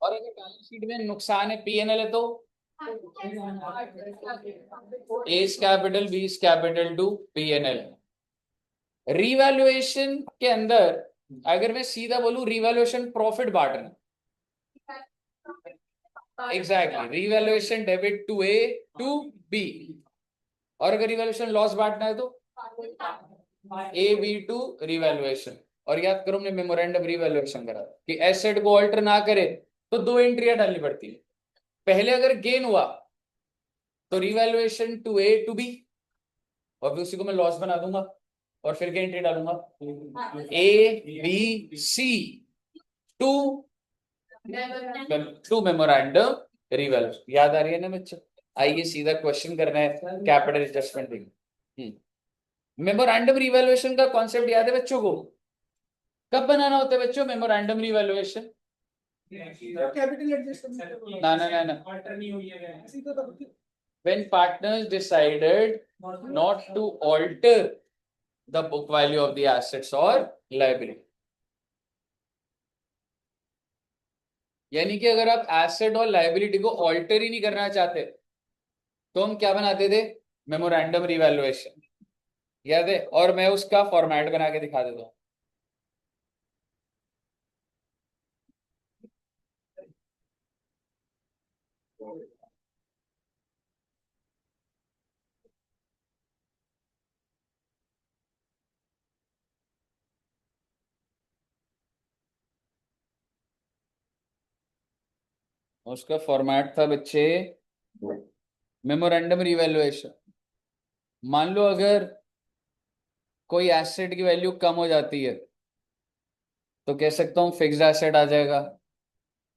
और अगर balance sheet में नुकसान है पीएनएल है तो A is capital B is capital to P N L. Revaluation के अंदर अगर मैं सीधा बोलूं रिवैल्यूएशन प्रॉफिट बांटना, exactly revaluation debit to A to B, और अगर रिवैल्यूएशन लॉस बांटना है तो ए बी टू रिवैल्यूएशन। और याद करो हमने मेमोरेंडम रिवैल्यूएशन करा कि एसेट को ऑल्टर ना करे तो दो एंट्रियां डालनी पड़ती है। पहले अगर गेन हुआ तो revaluation to A to B, और फिर उसी को मैं लॉस बना दूंगा और फिर क्या एंट्री डालूंगा A B C to to memorandum revaluation. याद आ रही है ना बच्चों? आइए सीधा क्वेश्चन करना है कैपिटल एडजस्टमेंट। मेमोरेंडम रिवैल्यूएशन का कॉन्सेप्ट याद है बच्चों को? कब बनाना होता है बच्चों मेमोरेंडम रिवैल्यूएशन? कैपिटल एडजस्टमेंट ना ना ना ना, when partners decided not to alter the book value of the assets or liability। यानी कि अगर आप एसेट और लाइबिलिटी को ऑल्टर ही नहीं करना चाहते तो हम क्या बनाते थे? Memorandum revaluation. याद है? और मैं उसका फॉर्मेट बना के दिखा देता हूं। उसका फॉर्मेट था बच्चे मेमोरेंडम रिवैल्यूएशन। मान लो अगर कोई एसेट की वैल्यू कम हो जाती है तो कह सकता हूं फिक्स्ड एसेट आ जाएगा,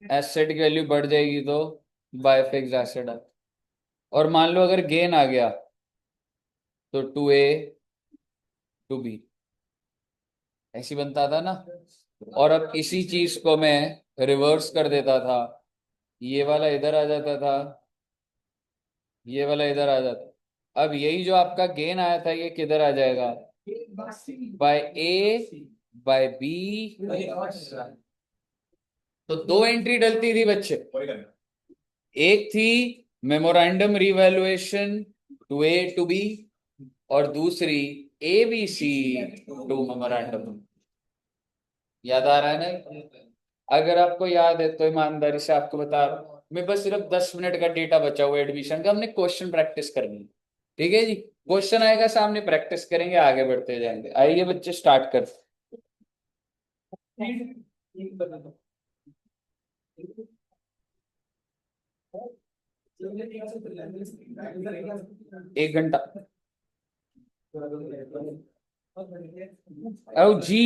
एसेट की वैल्यू बढ़ जाएगी तो बाय फिक्स्ड एसेट आ। और मान लो अगर गेन आ गया तो टू ए टू बी, ऐसी बनता था ना। और अब इसी चीज को मैं रिवर्स कर देता था, ये वाला इधर आ जाता था, ये वाला इधर आ जाता। अब यही जो आपका गेन आया था ये किधर आ जाएगा? By A by B. तो दो एंट्री डलती थी बच्चे, एक थी memorandum revaluation to A to B और दूसरी A B C to memorandum. याद आ रहा है ना? अगर आपको याद है तो ईमानदारी से आपको बता रहा हूं, मैं बस सिर्फ 10 मिनट का डेटा बचा हुआ एडमिशन का, हमने क्वेश्चन प्रैक्टिस करनी है। ठीक है जी? क्वेश्चन आएगा सामने, प्रैक्टिस करेंगे, आगे बढ़ते जाएंगे। आइए बच्चे स्टार्ट कर। एक घंटा। ओ जी,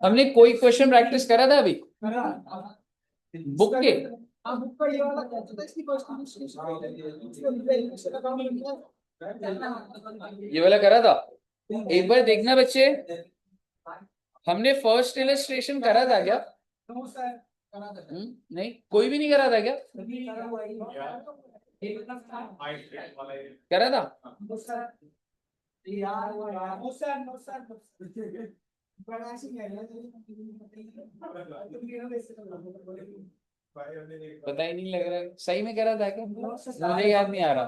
हमने कोई क्वेश्चन प्रैक्टिस करा था अभी बुक के? ये वाला करा था? एक बार देखना बच्चे, हमने फर्स्ट इलस्ट्रेशन करा था क्या? नहीं, कोई भी नहीं करा था क्या? करा था? पता ही नहीं लग रहा है सही में करा था क्या, मुझे याद नहीं आ रहा।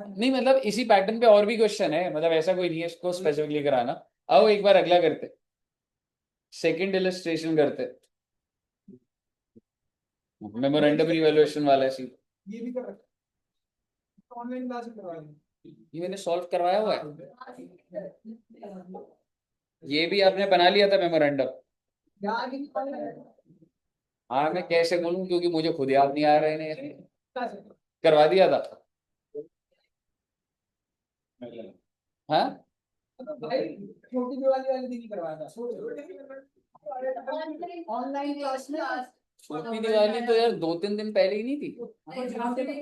नहीं मतलब इसी पैटर्न पे और भी क्वेश्चन है, मतलब ऐसा कोई नहीं है इसको स्पेसिफिकली कराना। आओ एक बार अगला करते, सेकंड इलस्ट्रेशन करते, मेमोरेंडम रिवैल्यूएशन वाला सी। ये भी कर ऑनलाइन क्लास करवाएंगे, ये मैंने सॉल्व करवाया हुआ है। ये भी आपने बना लिया था मेमोरेंडम? हाँ मैं कैसे बोलूं क्योंकि मुझे खुद याद नहीं आ रहा है। करवा दिया था? हाँ भाई छोटी दिवाली वाले दिन ही करवाया था ऑनलाइन क्लास में। छोटी दिवाली तो यार 2-3 दिन पहले ही नहीं थी?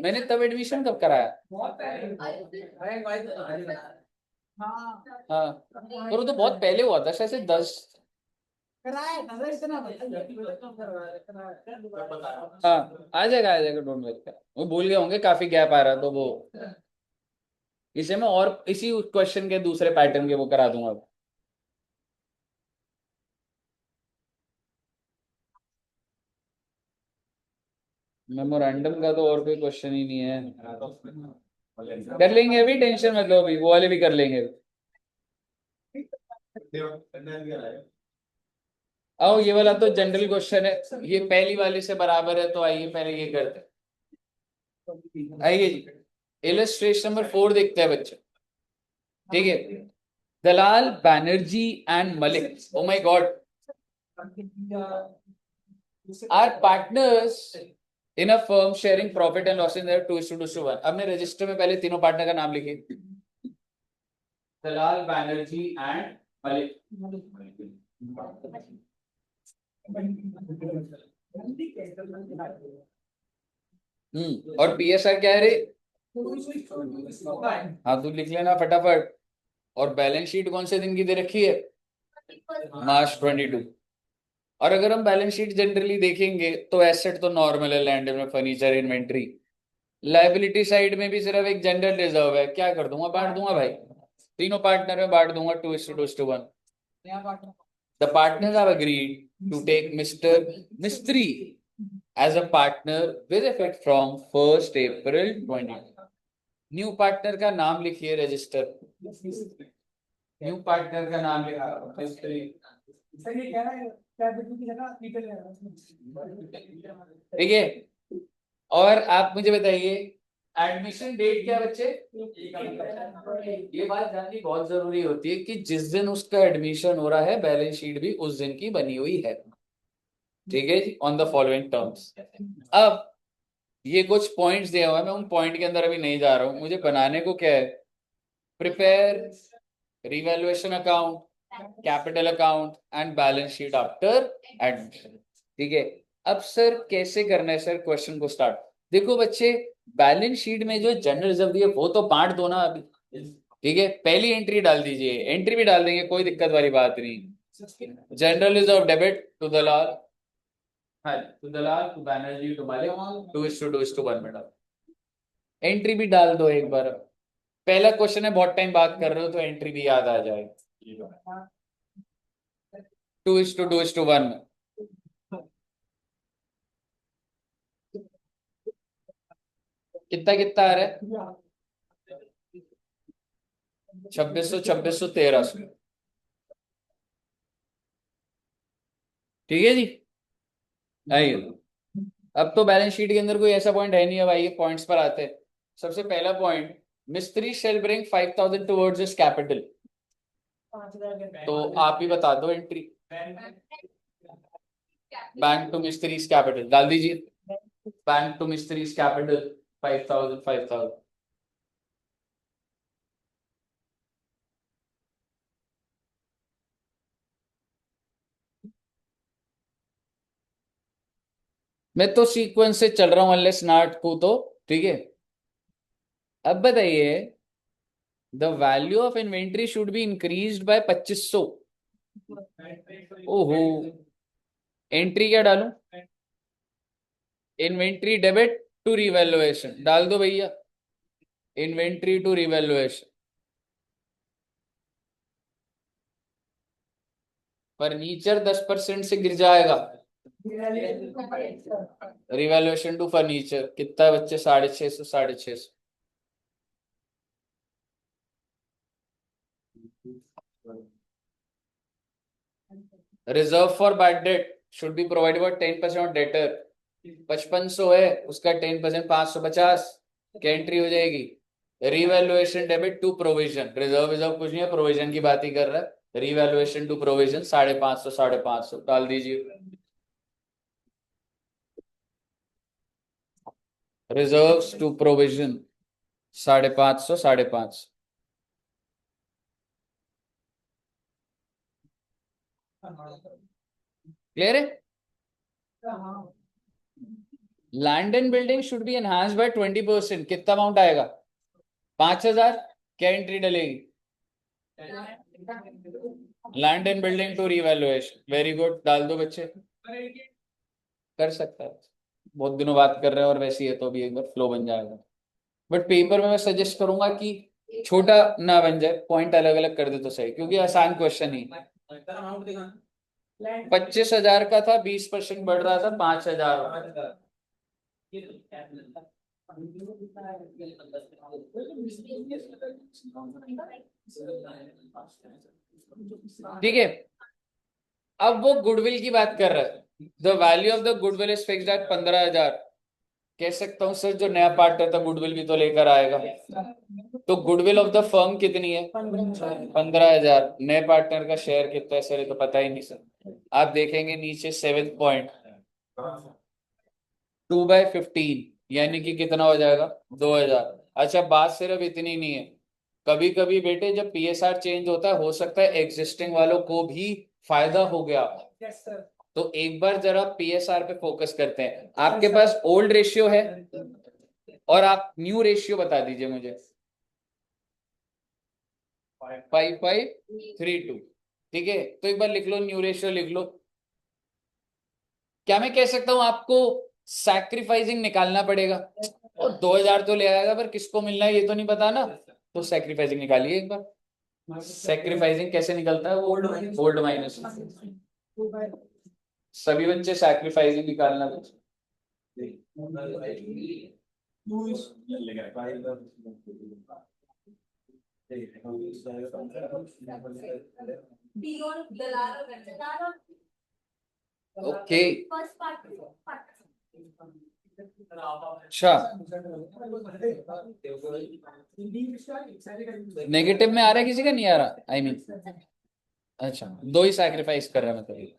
मैंने तब एडमिशन कब कराया? हाँ हाँ, और वो तो बहुत पहले हुआ था, शायद से 10। कराया था इतना हाँ, आ जाएगा, डोंट वरी। वो भूल गए होंगे, काफी गैप आ रहा तो वो, इसे मैं और इसी क्वेश्चन के दूसरे पैटर्न के वो करा दूंगा। मेमोरेंडम का तो और कोई क्वेश्चन ही नहीं है, कर लेंगे अभी, टेंशन मत लो, अभी वो वाले भी कर लेंगे। आओ, ये वाला तो जनरल क्वेश्चन है, ये पहली वाले से बराबर है, तो आइए पहले ये करते हैं। आइए जी, इलस्ट्रेशन नंबर 4 देखते हैं बच्चे। ठीक है, Dalal Banerjee and Malik, oh my God, are partners in a firm sharing profit and loss in their 2:1। अपने रजिस्टर में पहले तीनों पार्टनर का नाम लिखिए, दलाल बैनर्जी एंड मलिक। और पीएसआर क्या है रे? हाँ, तू लिख लेना फटाफट। और बैलेंस शीट कौन से दिन की दे रखी है? मार्च 22। और अगर हम बैलेंस शीट जनरली देखेंगे तो एसेट तो नॉर्मल है, लैंड में फर्नीचर इन्वेंट्री। लाइबिलिटी साइड में भी सिर्फ एक जनरल रिजर्व है, क्या कर दूंगा, बांट दूंगा भाई, तीनों पार्टनर में बांट दूंगा 2:1। The partners have agreed to take mister Mistry as a partner with effect from 1 April 20। New partner का नाम लिखिए रजिस्टर, न्यू पार्टनर का नाम लिखा मिस्त्री। सर ये कह रहा है क्या बिल्कुल की जगह पीटर ठीक है, और आप मुझे बताइए एडमिशन डेट क्या बच्चे? ये बात जाननी बहुत जरूरी होती है कि जिस दिन उसका एडमिशन हो रहा है, बैलेंस शीट भी उस दिन की बनी हुई है। ठीक है जी, ऑन द फॉलोइंग टर्म्स। अब ये कुछ पॉइंट्स दिया हुआ है, मैं उन पॉइंट के अंदर अभी नहीं जा रहा हूं, मुझे बनाने को क्या है, prepare revaluation account, capital account and balance sheet after admission. ठीक है, अब सर कैसे करना है सर क्वेश्चन को स्टार्ट? देखो बच्चे, बैलेंस शीट में जो जनरल रिजर्व दिए वो तो बांट दो ना अभी। ठीक है, पहली एंट्री डाल दीजिए, एंट्री भी डाल देंगे, कोई दिक्कत वाली बात नहीं। General reserve debit to Dalal, हाँ, to Dalal, to Banerjee, to Malik, 2:2:1 में डाल। एंट्री भी डाल दो एक बार, पहला क्वेश्चन है, बहुत टाइम बात कर रहे हो तो एंट्री भी याद आ जाए। 2:2:1 में कितना कितना आ रहा है? 2600, 2600, 1300। ठीक है जी, आइए। अब तो बैलेंस शीट के अंदर कोई ऐसा पॉइंट है नहीं है भाई, ये पॉइंट्स पर आते हैं। सबसे पहला पॉइंट, मिस्त्री shell bring 5,000 towards his capital, तो आप ही बता दो एंट्री। बैंक टू मिस्त्रीज कैपिटल डाल दीजिए, बैंक टू मिस्त्रीज कैपिटल 5,000 5,000। मैं तो सीक्वेंस से चल रहा हूं अनलेस नॉट को तो। ठीक है, अब बताइए, the value of inventory should be increased by 2500। ओहो, एंट्री क्या डालूं? इन्वेंट्री डेबिट टू रिवैल्यूएशन डाल दो भैया, इन्वेंट्री टू रिवैल्यूएशन। फर्नीचर 10% से गिर जाएगा, रिवैल्यूएशन टू फर्नीचर कितना बच्चे? 650, 650। Reserve for bad debt should be provided for 10% of debtor, 5500 है, उसका 10% 550, क्या एंट्री हो जाएगी? Revaluation debit to provision, reserve reserve कुछ नहीं है, प्रोविजन की बात ही कर रहा है। रिवैल्यूएशन टू प्रोविजन 550, 550 डाल दीजिए। Reserves to provision 550, 550। क्लियर है? Land and building should be enhance by 20%, कितना अमाउंट आएगा? 5,000, क्या एंट्री डलेगी? Land and building to revaluation, very good, डाल दो बच्चे, कर सकता है। बहुत दिनों बात कर रहे हैं और वैसे ही है तो भी एक बार फ्लो बन जाएगा। बट पेपर में मैं सजेस्ट करूंगा कि छोटा ना बन जाए, पॉइंट अलग अलग कर दे तो सही, क्योंकि आसान क्वेश्चन ही। 25,000 का था, 20% बढ़ रहा था 5,000। ठीक है, अब वो गुडविल की बात कर रहा है। The value of the goodwill is fixed at 15,000। कह सकता हूँ सर जो नया पार्टनर था गुडविल भी तो लेकर आएगा, तो गुडविल ऑफ द फर्म कितनी है? 15,000। नए पार्टनर का शेयर कितना है सर, ये तो पता ही नहीं सर। आप देखेंगे नीचे 7th पॉइंट, 2/15, यानी कि कितना हो जाएगा? 2,000। अच्छा, बात सिर्फ इतनी नहीं है, कभी कभी बेटे जब पीएसआर चेंज होता है, हो सकता है एग्जिस्टिंग वालों को भी फायदा हो गया। तो एक बार जरा पीएसआर पे फोकस करते हैं। आपके पास ओल्ड रेशियो है और आप न्यू रेशियो बता दीजिए मुझे। 5532। ठीक है, तो एक बार लिख लो, न्यू रेशियो लिख लो। क्या मैं कह सकता हूं आपको सैक्रिफाइसिंग निकालना पड़ेगा? और 2,000 तो ले आएगा, पर किसको मिलना है ये तो नहीं पता ना, तो सैक्रिफाइसिंग निकालिए एक बार। सैक्रिफाइसिंग कैसे निकलता है? वो ओल्ड माइनस। सभी बच्चे सैक्रिफाइसिंग निकालना। ओके, अच्छा, नेगेटिव में आ रहा है किसी का, नहीं आ रहा? आई मीन अच्छा, दो ही सैक्रिफाइस कर रहा है मतलब।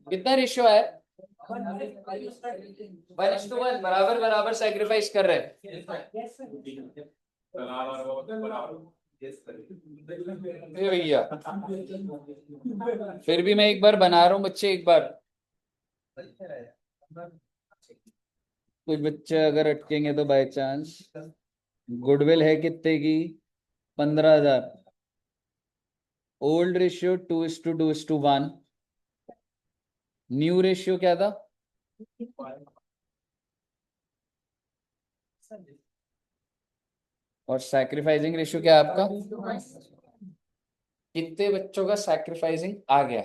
कितना रेशियो है? 1:1, बराबर बराबर सैक्रिफाइस कर रहे हैं। ये भैया, फिर भी मैं एक बार बना रहा हूँ बच्चे, एक बार। कुछ बच्चे अगर अटकेंगे तो बाय चांस। गुडविल है कितने की? 15,000। Old ratio 2:2:1। न्यू रेशियो क्या था? और सैक्रिफाइसिंग रेशियो क्या है आपका? कितने बच्चों का सैक्रिफाइसिंग आ गया?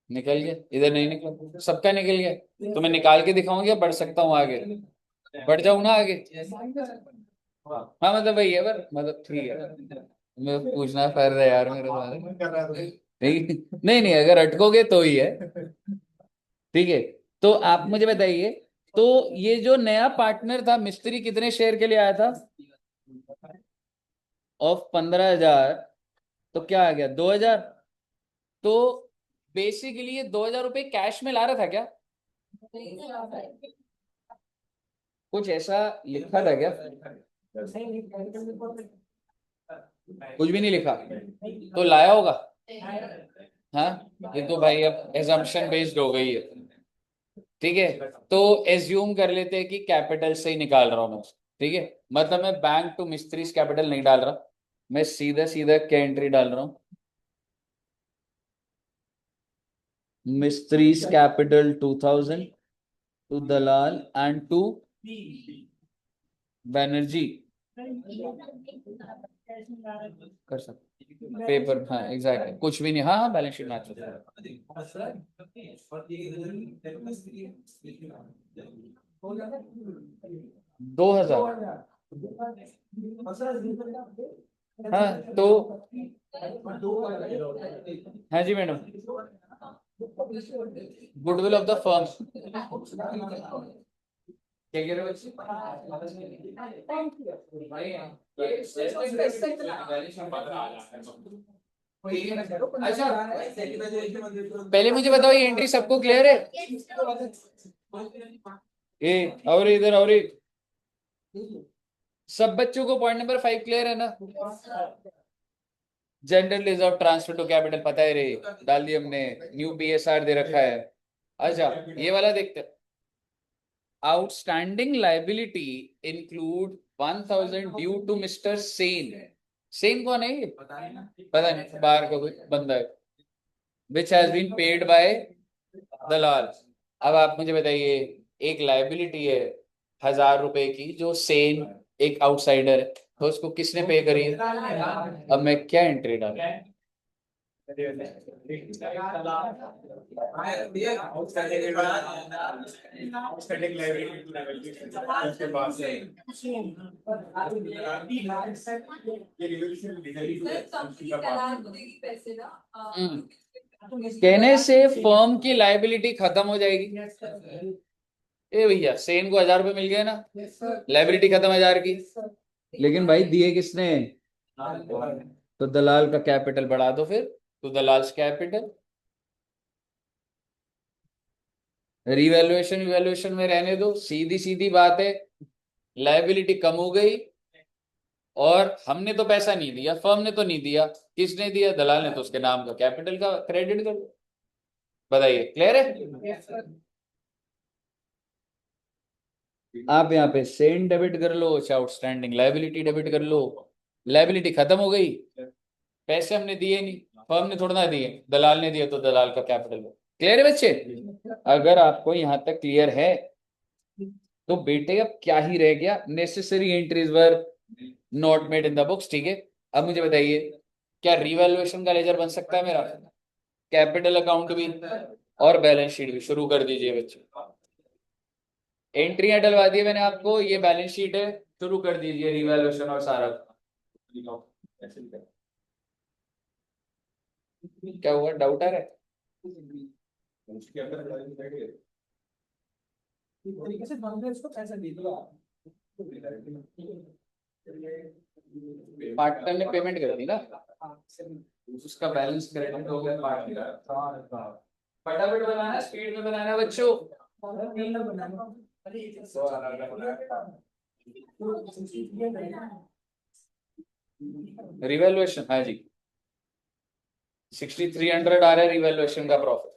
निकल गया? इधर नहीं निकला, सबका निकल गया। तो मैं निकाल के दिखाऊंगी या बढ़ सकता हूँ आगे? बढ़ जाऊं ना आगे? हाँ मतलब वही है, पर मतलब ठीक है, मैं पूछना फर्ज है यार मेरे द्वारा। नहीं नहीं नहीं, अगर अटकोगे तो ही है। ठीक है, तो आप मुझे बताइए, तो ये जो नया पार्टनर था मिस्त्री, कितने शेयर के लिए आया था? ऑफ 15,000, तो क्या आ गया? 2,000। तो बेसिकली ये 2,000 रुपये कैश में ला रहा था क्या? कुछ ऐसा लिखा था क्या? कुछ भी नहीं लिखा, तो लाया होगा। हाँ, ये तो भाई अब एजम्पशन बेस्ड हो गई है। ठीक है, तो एज्यूम कर लेते हैं कि कैपिटल से ही निकाल रहा हूं मैं। ठीक है, मतलब मैं बैंक टू मिस्त्रीज कैपिटल नहीं डाल रहा, मैं सीधा सीधा क्या एंट्री डाल रहा हूं? Mistry's capital 2,000 to Dalal and to Banerjee. कर सकते पेपर, हाँ एग्जैक्टली, कुछ भी नहीं, हाँ हाँ बैलेंस शीट मैच होता है। 2,000। हाँ तो, हाँ जी madam, goodwill of the firm. क्या कह रहे हो बच्चे? अच्छा, पहले मुझे बताओ ये एंट्री सबको क्लियर है? ए, और इधर और सब बच्चों को पॉइंट नंबर 5 क्लियर है ना? General reserve transfer to capital पता है रे, डाल दिया हमने। न्यू पीएसआर दे रखा है। अच्छा ये वाला देखते हैं। Outstanding liability include 1000 due to mister Sen. Sen कौन है ये? पता नहीं, बाहर का कोई बंदा है। Which has been paid by Dalal. अब आप मुझे बताइए, एक लाइबिलिटी है 1000 रुपए की जो सेन एक आउटसाइडर है, तो उसको किसने पे करी है? अब मैं क्या एंट्री डालूं? कहने से फर्म की लाइबिलिटी खत्म हो जाएगी। ए भैया, सेन को 1000 रुपए मिल गए ना, लाइबिलिटी खत्म 1000 की। लेकिन भाई दिए किसने? तो दलाल का कैपिटल बढ़ा दो फिर, तो दलाल कैपिटल। रिवैल्यूएशन रिवैल्यूएशन में रहने दो, सीधी सीधी बात है। लाइबिलिटी कम हो गई, और हमने तो पैसा नहीं दिया, फर्म ने तो नहीं दिया, किसने दिया? दलाल ने। तो उसके नाम का कैपिटल का क्रेडिट कर दो। बताइए, क्लियर है? आप यहाँ पे सेन डेबिट कर लो, चाहे आउटस्टैंडिंग लाइबिलिटी डेबिट कर लो। लाइबिलिटी खत्म हो गई, पैसे हमने दिए नहीं, फर्म ने थोड़ा ना दिए, दलाल ने दिया, तो दलाल का कैपिटल। क्लियर है बच्चे? अगर आपको यहाँ तक क्लियर है तो बेटे अब क्या ही रह गया, necessary entries were not made in the books. ठीक है, अब मुझे बताइए, क्या रिवैल्यूएशन का लेजर बन सकता है मेरा? कैपिटल अकाउंट भी और बैलेंस शीट भी। शुरू कर दीजिए बच्चे, एंट्रियां डलवा दी मैंने आपको, ये बैलेंस शीट है, शुरू कर दीजिए रिवैल्यूएशन और सारा। क्या हुआ, डाउट आ रहा है? तरीके से हमने उसको पैसा दे दिया। पार्टनर ने पेमेंट कर दी ना, उसका बैलेंस क्रेडिट हो गया पार्टनर। फटाफट बनाना, स्पीड में बनाना बच्चों। रिवैल्यूएशन, हाँ जी, 6300 आ रहा है रिवैल्यूएशन का प्रॉफिट।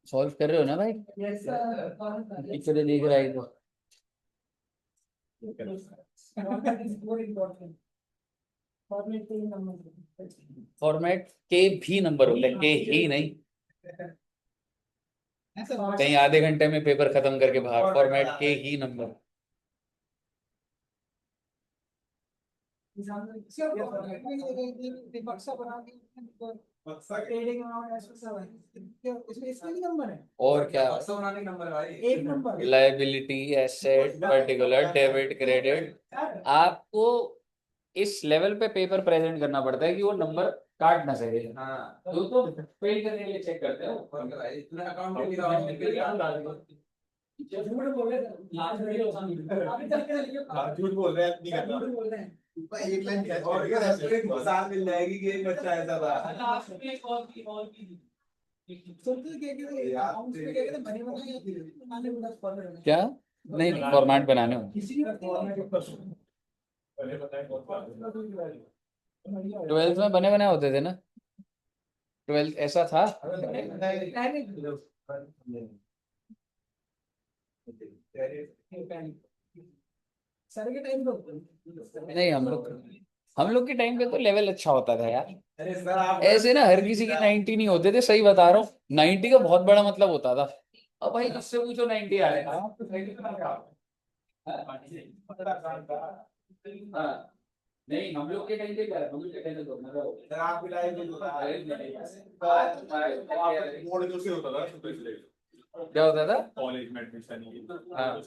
सॉल्व कर रहे हो ना भाई? पिक्चर देख रहा है तो। फॉर्मेट के भी नंबर होते हैं, के ही नहीं। कहीं आधे घंटे में पेपर खत्म करके बाहर, फॉर्मेट के ही नंबर। और क्या? एक number liability, asset, particular, debit, credit. आपको इस लेवल पे पेपर प्रेजेंट करना पड़ता है कि वो नंबर काट ना सके। हाँ तो फेल करने के लिए चेक करते हो। इतना अकाउंट में भी झूठ बोल रहे हैं लास्ट वीडियो अभी तक के लिए झूठ बोल रहे हैं, नहीं करना। झूठ बोल रहे हैं। एक लाइन कैच और क्या साथ मिल जाएगी कि एक बच्चा ऐसा था। लास्ट में एक और की सुनते क्या कहते हैं अकाउंट्स में क्या कहते हैं बने बनाने वाला फॉर्मेट क्या? नहीं नहीं, फॉर्मेट बनाने हो। किसी भी फॉर्मेट पहले बताएं कौन सा। 12th में बने बनाए होते थे ना, 12th ऐसा था। सर के टाइम नहीं, हम लोग के टाइम पे तो लेवल अच्छा होता था यार। अरे सर आप ऐसे ना हर किसी के 90 नहीं होते थे, सही बता रहा हूँ। 90 का बहुत बड़ा मतलब होता था। अब भाई जिससे पूछो 90 आ रहे हैं। हाँ, नहीं हम लोग के टाइम पे क्या है, हम लोग के टाइम पे तो सर आपकी लाइफ में जो था अरे नहीं। मोड़ जो से होता था तो इसलिए क्या होता था? कॉलेज में एडमिशन हाँ।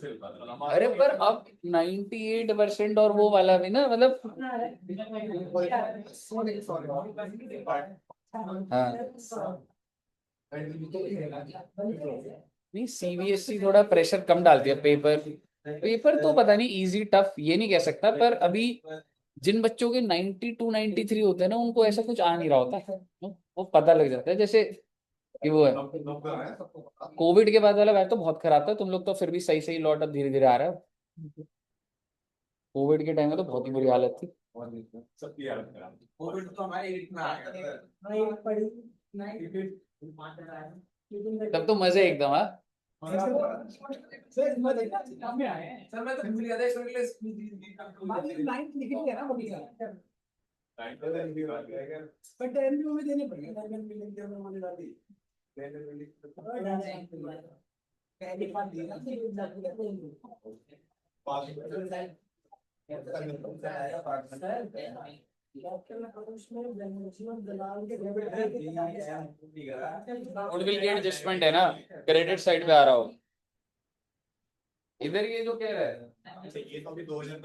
अरे पर अब 98% और वो वाला भी ना, मतलब हाँ। नहीं, सीबीएसई थोड़ा प्रेशर कम डालती है। पेपर पेपर तो पता नहीं, इजी टफ ये नहीं कह सकता, पर अभी जिन बच्चों के 92 93 होते हैं ना, उनको ऐसा कुछ आ नहीं रहा होता, वो पता लग जाता है जैसे कि वो है। कोविड के बाद वाला बैच तो बहुत खराब था, तुम लोग तो फिर भी सही सही लौट अब धीरे धीरे आ रहा है। कोविड के टाइम में तो बहुत ही बुरी हालत थी। सबकी हालत खराब। कोविड तो हमारे एट में आ गया। तब तो मजे एकदम। हाँ, सर मैं देखा काम में आए हैं सर। मैं तो भूल गया था इसमें के लिए हमारी लाइन लिखी है ना वो भी सर। टाइम पे नहीं हुआ क्या? पर टेन में देने पड़ेंगे सर। मैंने लिख दिया मैंने डाल दी। पहली बार दिया ना गुडविल की एडजस्टमेंट है ना, क्रेडिट साइड पे आ रहा हो। इधर ये जो कह रहा है ये तो अभी 2000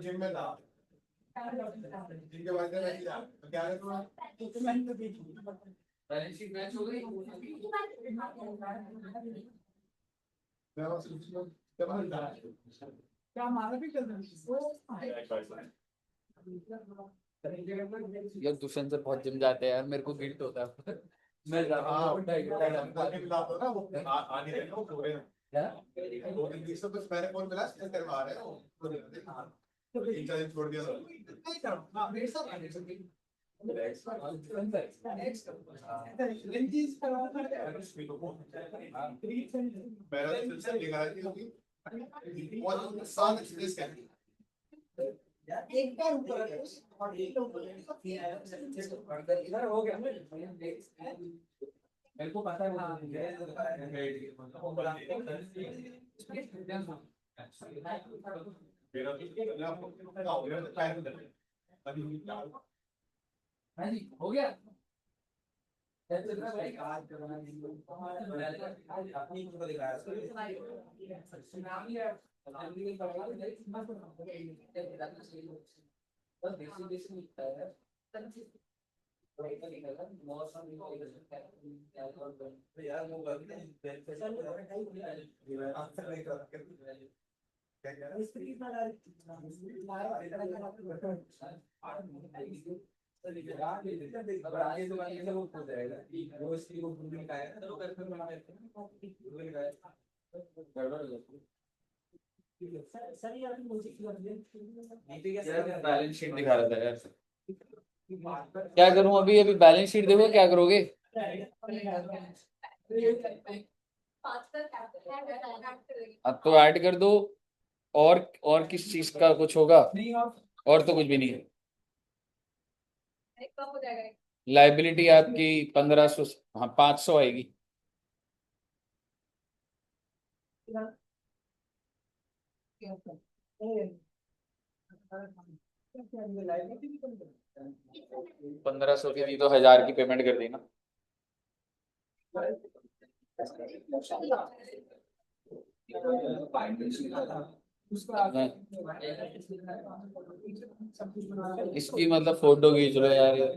जिम में था जिनके बाद में क्या है बैलेंस शीट मैच हो गई। क्या हमारा भी कर यार दुष्यंत से बहुत जिम जाते हैं यार, मेरे को गिल्ट होता है। मैं जाता हूँ 2 दिन से कुछ मैंने फोन मिला करवा रहे हो 3 4 दिन छोड़ दिया मेरा सिलसिला निकाल दी होगी बहुत नुकसान एक्सप्रेस कर एक बार ऊपर और एक इधर हो गया मेरे को पता हाँ जी, हो गया। बैलेंस शीट दिखा रहा था यार। क्या करूं अभी? अभी बैलेंस शीट देखो, क्या करोगे? अब तो ऐड कर दो। और किस चीज का कुछ होगा? नहीं और तो कुछ भी नहीं है। लाइबिलिटी आपकी 1500, हाँ 500 आएगी। लाइब्रेरी 1500 की दी तो 1000 की पेमेंट कर देना। इसकी मतलब फोटो खींच लो यार ये।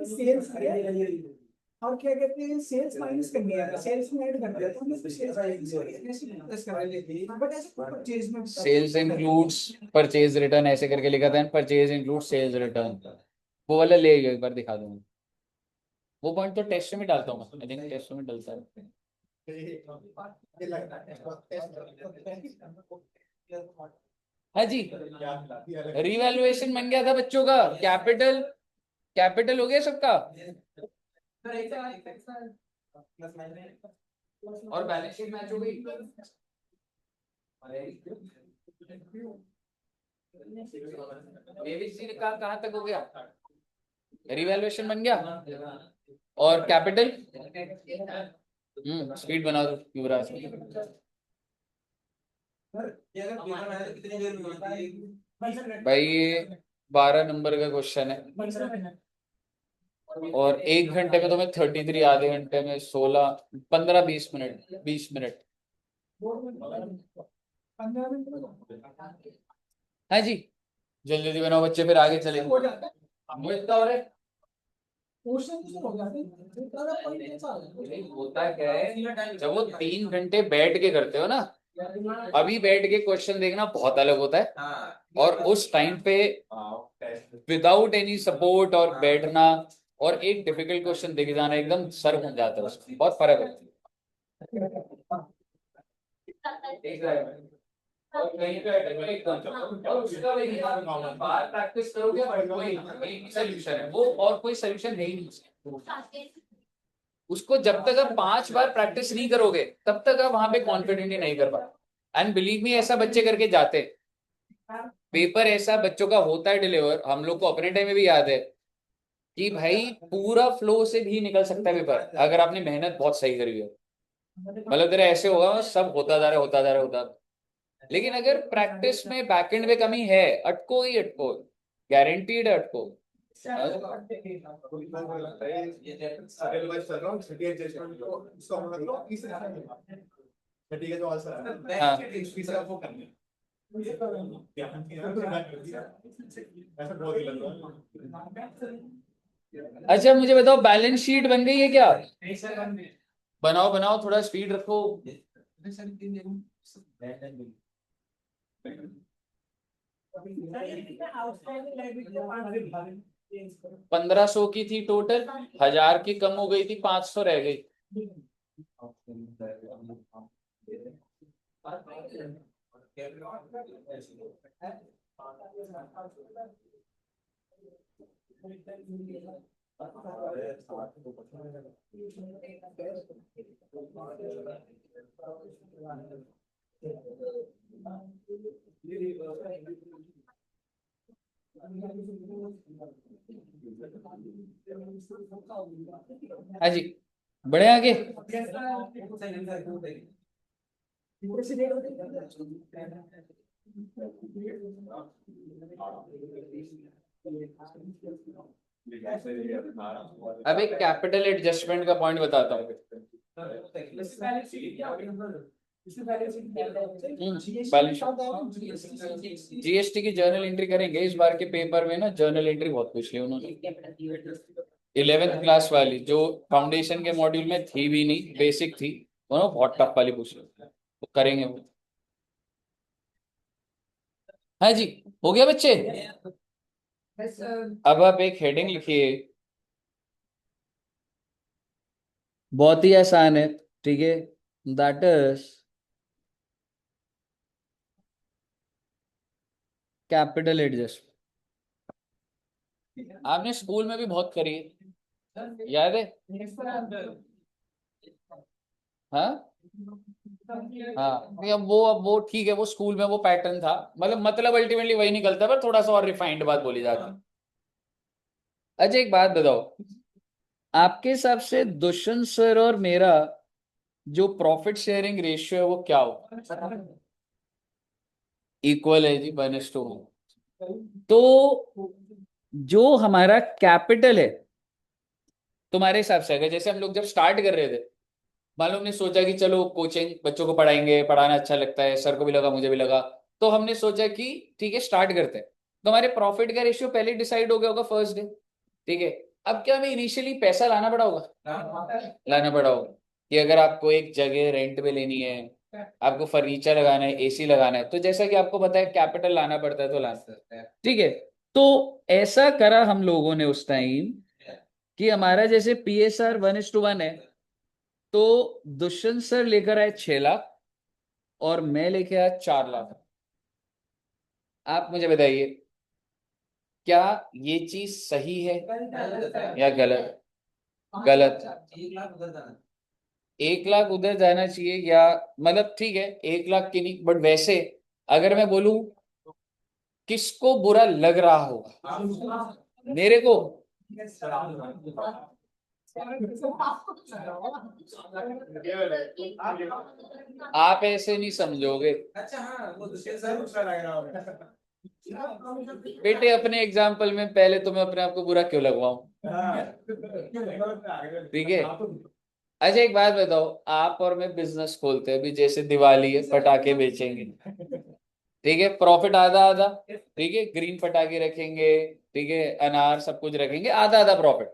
सेल्स और क्या कहते हैं सेल्स माइनस करनी है सेल्स में ऐड कर दिया तो हमने सेल्स माइनस करा लेते बट ऐसे परचेज में सेल्स इंक्लूड्स परचेज रिटर्न ऐसे करके लिखा था, परचेज इंक्लूड सेल्स रिटर्न। वो वाला ले एक बार दिखा दूंगा। वो पॉइंट तो टेस्ट में डालता हूँ मैं, आई थिंक टेस्ट में डलता है। हाँ जी, रिवैल्यूएशन बन गया था बच्चों का। कैपिटल कैपिटल हो गया सबका। और बैलेंस शीट मैच हो गई। एबीसी का कहाँ तक हो गया? रिवैल्यूएशन बन गया। और कैपिटल स्पीड बना दो युवराज। भाई ये 12 नंबर का क्वेश्चन है और 1 घंटे में तुम्हें 33, आधे घंटे में 16, 15, 20 मिनट, 20 मिनट। हाँ जी, जल्दी जल्दी बनाओ बच्चे, फिर आगे चले। होता क्या है जब वो 3 घंटे बैठ के करते हो ना, अभी बैठ के क्वेश्चन देखना बहुत अलग होता है, और उस टाइम पे विदाउट एनी सपोर्ट और बैठना और एक डिफिकल्ट क्वेश्चन देखे जाना, एकदम सर घूम जाता है, उसमें बहुत फर्क है। और कहीं पे और उसका भी बाहर प्रैक्टिस करोगे बट कोई एक ही सॉल्यूशन है वो, और कोई सॉल्यूशन है ही नहीं। उसको जब तक आप 5 बार प्रैक्टिस नहीं करोगे तब तक आप वहां पे कॉन्फिडेंटली नहीं कर पाते। एंड बिलीव मी, ऐसा बच्चे करके जाते। पेपर ऐसा बच्चों का होता है डिलीवर, हम लोग को अपने टाइम में भी याद है कि भाई पूरा फ्लो से भी निकल सकता है पेपर अगर आपने मेहनत बहुत सही करी हो। मतलब तेरा ऐसे होगा सब होता जा रहा है, होता जा रहा है, होता। लेकिन अगर प्रैक्टिस में बैकएंड में कमी है, अटको ही अटको, गारंटीड अटको। अच्छा मुझे बताओ, बैलेंस शीट बन गई है क्या? बनाओ बनाओ, थोड़ा स्पीड रखो। 1500 की थी टोटल, 1000 की कम हो गई थी, 500 रह गई। हाँ जी, बढ़े आगे। अब एक कैपिटल एडजस्टमेंट का पॉइंट बताता हूँ। जीएसटी की जर्नल एंट्री करेंगे इस बार के पेपर में ना, जर्नल एंट्री बहुत पूछ ली उन्होंने। 11th क्लास वाली जो फाउंडेशन के मॉड्यूल में थी भी नहीं, बेसिक थी, उन्होंने बहुत टफ वाली पूछ ली, वो करेंगे वो। हाँ जी, हो गया बच्चे। अब आप एक हेडिंग लिखिए, बहुत ही आसान है, ठीक है। दैट इज कैपिटल एडजस्ट आपने स्कूल में भी बहुत करी है, याद है? हाँ हाँ, नहीं, अब वो ठीक है, वो स्कूल में वो पैटर्न था, मतलब अल्टीमेटली वही निकलता है, पर थोड़ा सा और रिफाइंड बात बोली जाती है। अच्छा एक बात बताओ, आपके हिसाब से दुष्यंत सर और मेरा जो प्रॉफिट शेयरिंग रेशियो है वो क्या हो? इक्वल है जी, 1:1। तो जो हमारा कैपिटल है, तुम्हारे हिसाब से, अगर जैसे हम लोग जब स्टार्ट कर रहे थे, मान लो हमने सोचा कि चलो कोचिंग बच्चों को पढ़ाएंगे, पढ़ाना अच्छा लगता है, सर को भी लगा मुझे भी लगा, तो हमने सोचा कि ठीक है स्टार्ट करते हैं, तो हमारे प्रॉफिट का रेशियो पहले डिसाइड हो गया होगा फर्स्ट डे। ठीक है, अब क्या हमें इनिशियली पैसा लाना पड़ा होगा? लाना पड़ा होगा कि अगर आपको एक जगह रेंट पे लेनी है, आपको फर्नीचर लगाना है, एसी लगाना है, तो जैसा कि आपको पता है कैपिटल लाना पड़ता है, तो लाना पड़ता है। ठीक है, तो ऐसा करा हम लोगों ने उस टाइम कि हमारा जैसे PSR 1:1 है, तो दुष्यंत सर लेकर आए 6 लाख और मैं लेके आया 4 लाख। आप मुझे बताइए, क्या ये चीज सही है या गलत? गलत। 1 लाख उधर जाना चाहिए, या ठीक है 1 लाख की नहीं, बट वैसे अगर मैं बोलूं किसको बुरा लग रहा होगा? मेरे को? आप ऐसे नहीं समझोगे। अच्छा हाँ वो दूसरे सर दूसरा लग रहा होगा। बेटे अपने एग्जाम्पल में पहले तो मैं अपने आप को बुरा क्यों लगवाऊं? ठीक है। अच्छा एक बात बताओ, आप और मैं बिजनेस खोलते हैं अभी, जैसे दिवाली है, पटाखे बेचेंगे, ठीक है, प्रॉफिट आधा आधा, ठीक है, ग्रीन पटाखे रखेंगे, ठीक है, अनार सब कुछ रखेंगे, आधा आधा प्रॉफिट,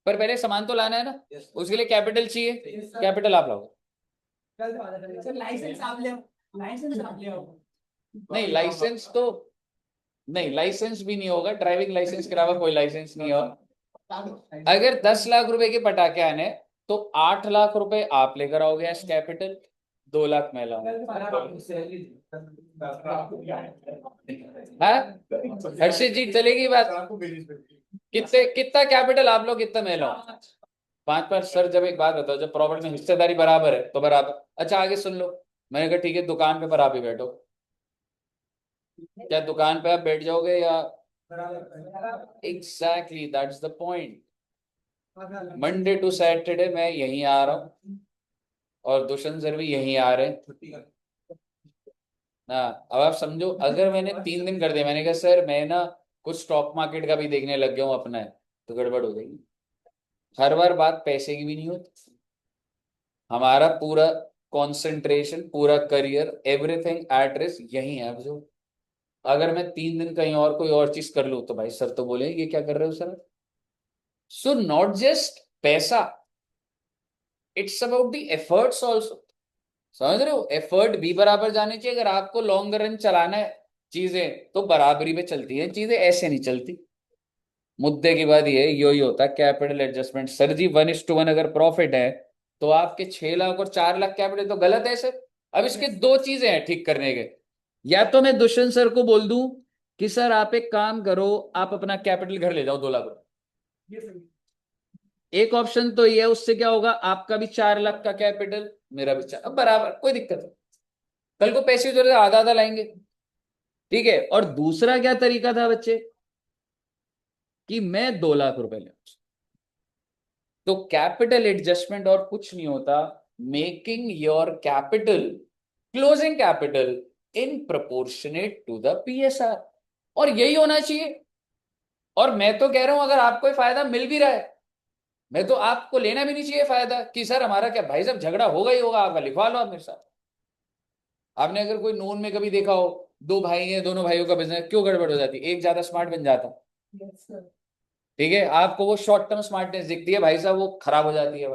पर पहले सामान तो लाना है ना, उसके लिए कैपिटल चाहिए, कैपिटल आप लाओ। लाइसेंस आप ले आओ, लाइसेंस आप ले आओ। नहीं लाइसेंस तो, नहीं लाइसेंस भी नहीं होगा, ड्राइविंग लाइसेंस के अलावा कोई लाइसेंस नहीं होगा। अगर 10 लाख रुपए के पटाखे आने, तो 8 लाख रुपए आप लेकर आओगे एज कैपिटल, 2 लाख मैं लाऊंगा। हाँ, हर्षित जी चलेगी बात? कितना कैपिटल आप लोग, कितना मैं लाऊं? 5 5 सर, जब एक बात बताओ, जब प्रॉफिट में हिस्सेदारी बराबर है तो बराबर। अच्छा आगे सुन लो, मैंने कहा ठीक है दुकान पे पर आप ही बैठो, क्या दुकान पे आप बैठ जाओगे या? Exactly that's the point. Monday to Saturday मैं यहीं आ रहा हूँ और दुष्यंत सर भी यहीं आ रहे हैं ना। अब आप समझो, अगर मैंने 3 दिन कर दिया, मैंने कहा सर मैं ना कुछ स्टॉक मार्केट का भी देखने लग गया हूँ अपना है, तो गड़बड़ हो जाएगी। हर बार बात पैसे की भी नहीं होती, हमारा पूरा कंसंट्रेशन, पूरा करियर, एवरीथिंग एट रिस्क यही है। अब जो अगर मैं 3 दिन कहीं और कोई और चीज कर लूँ, तो भाई सर तो बोले ये क्या कर रहे हो सर। सो नॉट जस्ट पैसा, it's about the efforts also. समझ रहे हो, एफर्ट भी बराबर जाने चाहिए। अगर आपको लॉन्ग रन चलाना है चीजें, तो बराबरी पे चलती है चीजें, ऐसे नहीं चलती। मुद्दे की बात ये है, यो ही होता है कैपिटल एडजस्टमेंट। सर जी 1:1 अगर प्रॉफिट है, तो आपके 6 लाख और 4 लाख कैपिटल तो गलत है सर। अब इसके दो चीजें हैं ठीक करने के, या तो मैं दुष्यंत सर को बोल दूं कि सर आप एक काम करो, आप अपना कैपिटल घर ले जाओ 2 लाख। एक ऑप्शन तो ये है, उससे क्या होगा, आपका भी 4 लाख का कैपिटल, मेरा भी 4, अब बराबर, कोई दिक्कत नहीं। कल को पैसे की जरूरत है, आधा आधा लाएंगे। ठीक है, और दूसरा क्या तरीका था बच्चे, कि मैं 2 लाख रुपए ले, तो कैपिटल एडजस्टमेंट और कुछ नहीं होता, making your capital, closing capital in proportionate to the PSR, और यही होना चाहिए। और मैं तो कह रहा हूं, अगर आपको फायदा मिल भी रहा है, मैं तो आपको लेना भी नहीं चाहिए फायदा, कि सर हमारा क्या भाई साहब झगड़ा होगा ही होगा, आपका लिखवा लो आप मेरे साथ। आपने अगर कोई नोन में कभी देखा हो, दो भाई हैं, दोनों भाइयों का बिजनेस क्यों गड़बड़ हो जाती है, एक ज्यादा स्मार्ट बन जाता, ठीक है, आपको वो शॉर्ट टर्म स्मार्टनेस दिखती है, भाई साहब वो खराब हो जाती है।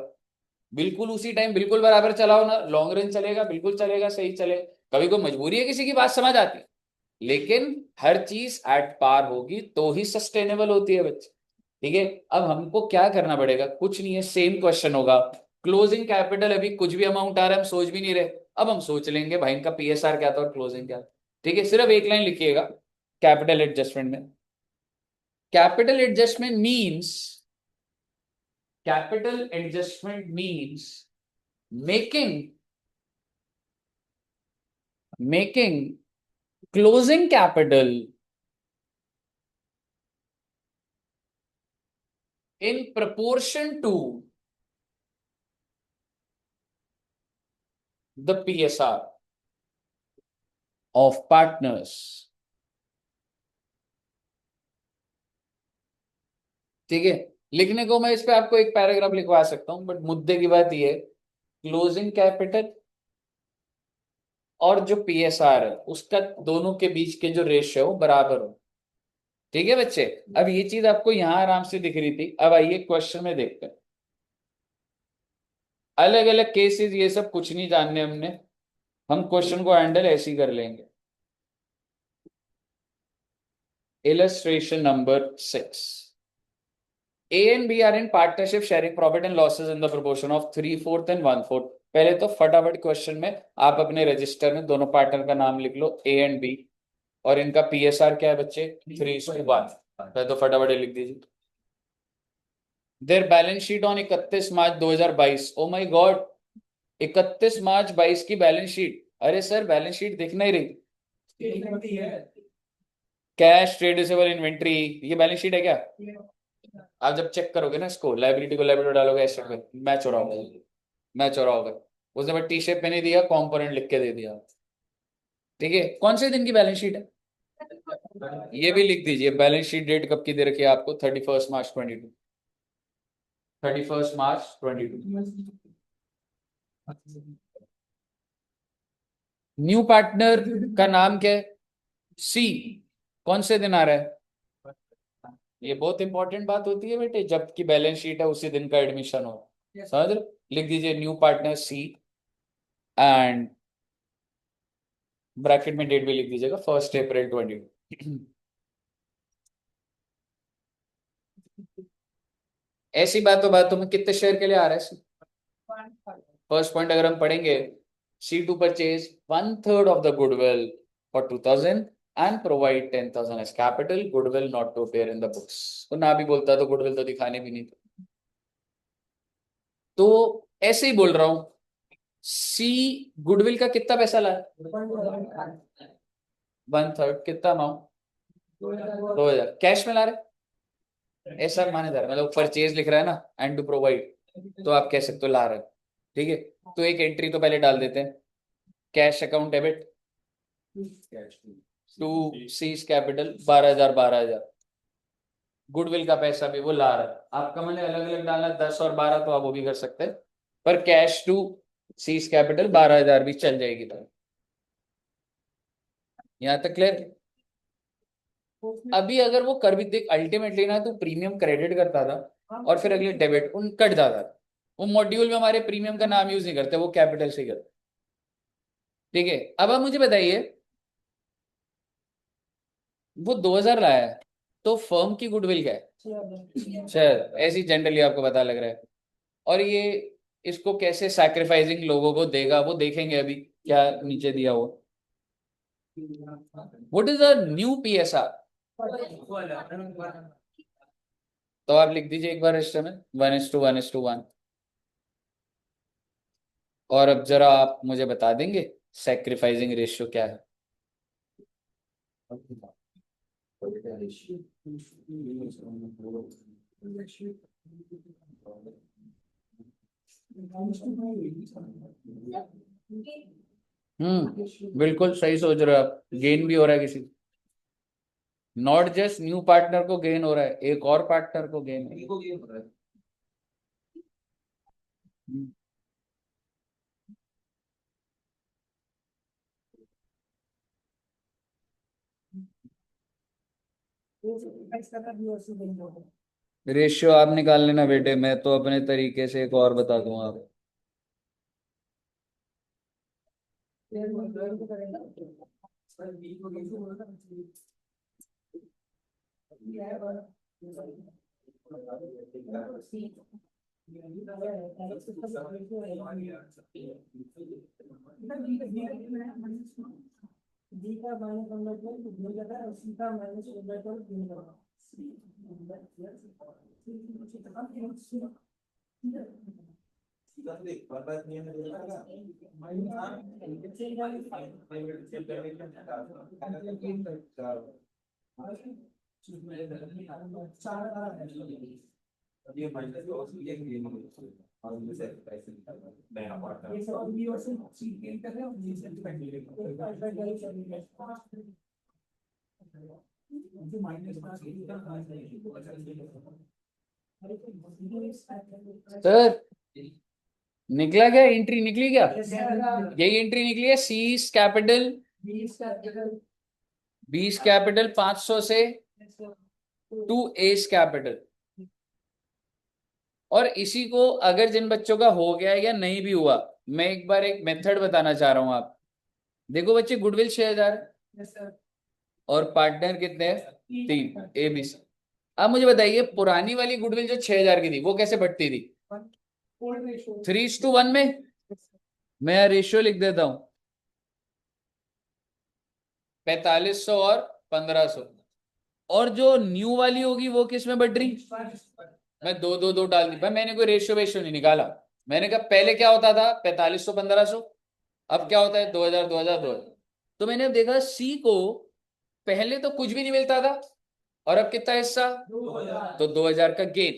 बिल्कुल उसी टाइम बिल्कुल बराबर चलाओ ना, लॉन्ग रन चलेगा, बिल्कुल चलेगा, सही चले। कभी कोई मजबूरी है, किसी की बात समझ आती है, लेकिन हर चीज एट पार होगी तो ही सस्टेनेबल होती है बच्चे। ठीक है, अब हमको क्या करना पड़ेगा, कुछ नहीं है, सेम क्वेश्चन होगा। क्लोजिंग कैपिटल, अभी कुछ भी अमाउंट आ रहा है हम सोच भी नहीं रहे, अब हम सोच लेंगे भाई इनका PSR क्या था और क्लोजिंग क्या था। ठीक है, सिर्फ एक लाइन लिखिएगा, कैपिटल एडजस्टमेंट में, capital adjustment means making closing capital in proportion to the PSR of partners. ठीक है, लिखने को मैं इस पे आपको एक पैराग्राफ लिखवा सकता हूं, बट मुद्दे की बात यह है क्लोजिंग कैपिटल और जो पीएसआर है उसका दोनों के बीच के जो रेशियो है वो बराबर हो। ठीक है बच्चे, अब ये चीज आपको यहां आराम से दिख रही थी, अब आइए क्वेश्चन में देखते हैं। अलग अलग केसेस ये सब कुछ नहीं जानने हमने, हम क्वेश्चन को हैंडल ऐसे ही कर लेंगे। Illustration number 6. A and B are in partnership sharing profit and losses in the proportion of 3/4 and 1/4. पहले तो फटाफट क्वेश्चन में आप अपने रजिस्टर में दोनों पार्टनर का नाम लिख लो A and B, और इनका PSR क्या है बच्चे 3:1। पहले तो फटाफट लिख दीजिए। Their balance sheet on 31 March 2022। O my God, 31 मार्च 22 की बैलेंस शीट। अरे सर बैलेंस शीट दिख नहीं रही। कैश, ट्रेड रिसीवेबल, इन्वेंट्री, ये बैलेंस शीट है क्या? आप जब चेक करोगे ना इसको, लाइबिलिटी को लाइबिलिटी डालोगे, एसेट में मैच हो रहा होगा, मैच हो रहा होगा। उसने बस टी शेप में नहीं दिया, कंपोनेंट लिख के दे दिया। ठीक है, कौन से दिन की बैलेंस शीट है ये भी लिख दीजिए। बैलेंस शीट डेट कब की दे रखी है आपको? 31 मार्च 22। 31 मार्च 22। न्यू पार्टनर का नाम क्या है? सी। कौन से दिन आ रहा है? ये बहुत इंपॉर्टेंट बात होती है बेटे, जबकि बैलेंस शीट है उसी दिन का एडमिशन हो। समझ लो, लिख दीजिए new partner C, and bracket में डेट भी लिख दीजिएगा 1 अप्रैल 22। ऐसी बातों में कितने शेयर के लिए आ रहा है? फर्स्ट पॉइंट अगर हम पढ़ेंगे, C to purchase 1/3 of the goodwill for 2000 and provide 10,000 as capital, goodwill not to appear in the books. तो ना भी बोलता तो गुडविल तो दिखाने भी नहीं थे। तो ऐसे ही बोल रहा हूं, सी गुडविल का कितना पैसा लाया? 1/3। कितना अमाउंट? 2,000 कैश में ला रहे, ऐसा माने जा रहा है, मतलब परचेज लिख रहा है ना, एंड टू प्रोवाइड, तो आप कह सकते हो ला रहे। ठीक है, तो एक एंट्री तो पहले डाल देते हैं, cash account debit to C's capital 12,000 12,000। Goodwill का पैसा भी वो ला रहा है, आपका मैंने अलग अलग डालना 10 और 12 तो आप वो भी कर सकते हैं, पर कैश टू सीज कैपिटल 12,000 भी चल जाएगी। तो यहां तक क्लियर? अभी अगर वो कर भी देख, अल्टीमेटली ना तो प्रीमियम क्रेडिट करता था और फिर अगले डेबिट उन कट जाता था। वो मॉड्यूल में हमारे प्रीमियम का नाम यूज नहीं करते, वो कैपिटल से करते। ठीक है, अब आप मुझे बताइए, वो 2,000 लाया है तो फर्म की गुडविल क्या है? सर ऐसी जनरली आपको पता लग रहा है, और ये इसको कैसे सैक्रिफाइसिंग लोगों को देगा वो देखेंगे अभी, क्या नीचे दिया हुआ। What is the new PSR? तो आप लिख दीजिए एक बार रजिस्टर में 1:1:1। और अब जरा आप मुझे बता देंगे सैक्रिफाइसिंग रेशियो क्या है? बिल्कुल सही सोच रहे हो आप, गेन भी हो रहा है किसी, नॉट जस्ट न्यू पार्टनर को गेन हो रहा है, एक और पार्टनर को गेन हो रहा है। रेशियो आप निकाल लेना बेटे, मैं तो अपने तरीके से एक और बता दूंगा आप। D का माइनस 1/12 D का और C का माइनस 1/12 D का। सर निकला क्या, एंट्री निकली क्या? यही एंट्री निकली है, सी कैपिटल 20 कैपिटल 500 से टू एस कैपिटल। और इसी को अगर जिन बच्चों का हो गया या नहीं भी हुआ, मैं एक बार एक मेथड बताना चाह रहा हूं। आप देखो बच्चे, गुडविल 6000 और पार्टनर कितने हैं? 3, ए बी सी। अब मुझे बताइए, पुरानी वाली गुडविल जो 6000 की थी वो कैसे बढ़ती थी? 3:1 में। मैं रेशियो लिख देता हूं, 4500 और 1500। और जो न्यू वाली होगी वो किस में बढ़ रही? मैं 2 2 2 डाल दी भाई, मैंने कोई रेशियो वेशियो नहीं निकाला। मैंने कहा पहले क्या होता था, 4500 1500, अब क्या होता है 2000 2000 2000। तो मैंने देखा सी को पहले तो कुछ भी नहीं मिलता था, और अब कितना हिस्सा? तो 2000 का गेन।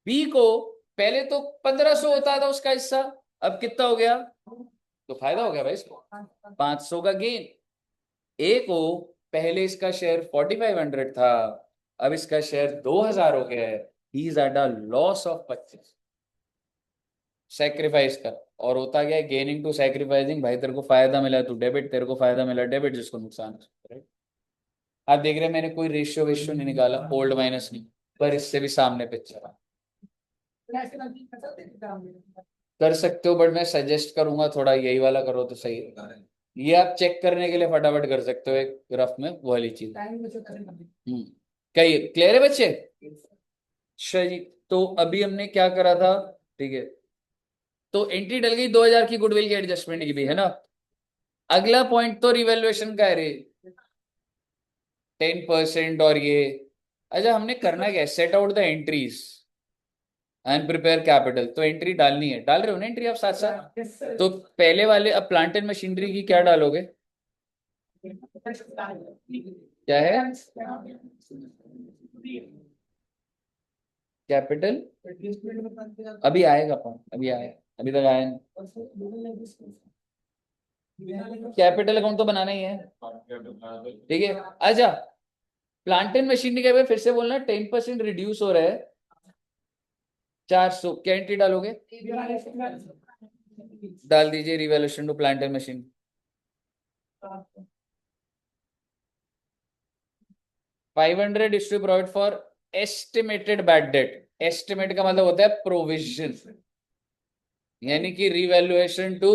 बी को पहले तो 1500 होता था उसका हिस्सा, अब कितना हो गया? तो फायदा हो गया भाई इसको, 500 का गेन। ए को पहले इसका शेयर 4500 था, अब इसका शेयर 2000 हो गया है। He is at a loss of 25। Sacrifice कर, और होता गया गेनिंग टू सेक्रीफाइसिंग। भाई तेरे को फायदा मिला तो डेबिट, तेरे को फायदा मिला डेबिट, जिसको नुकसान है। आप देख रहे हैं मैंने कोई रेशियो वेशियो नहीं निकाला, ओल्ड माइनस नहीं, पर इससे भी सामने पिक्चर कर सकते हो। बट मैं सजेस्ट करूंगा थोड़ा यही वाला करो तो सही है। ये आप चेक करने के लिए फटाफट कर सकते हो एक रफ में, वो वाली चीज। कही क्लियर है बच्चे? अच्छा जी, तो अभी हमने क्या करा था? ठीक है, तो एंट्री डल गई 2000 की गुडविल की एडजस्टमेंट की भी, है ना? अगला पॉइंट तो रिवैल्यूएशन का है रे, 10% और ये। अच्छा, हमने करना क्या है? Set out the entries and prepare capital. तो एंट्री डालनी है, डाल रहे हो ना एंट्री आप साथ साथ? तो पहले वाले, अब प्लांट एंड मशीनरी की क्या डालोगे? क्या है? कैपिटल अभी आएगा पॉइंट, अभी आया, अभी तक आया नहीं। कैपिटल अकाउंट तो बनाना ही है, ठीक है। अच्छा, प्लांट एंड मशीनरी का फिर से बोलना, 10% रिड्यूस हो रहा है 400। क्या एंट्री डालोगे? डाल दीजिए revaluation to plant and machine. 500 is to provide for estimated bad debt. Estimate का मतलब होता है प्रोविजन, यानी कि रिवैल्यूएशन टू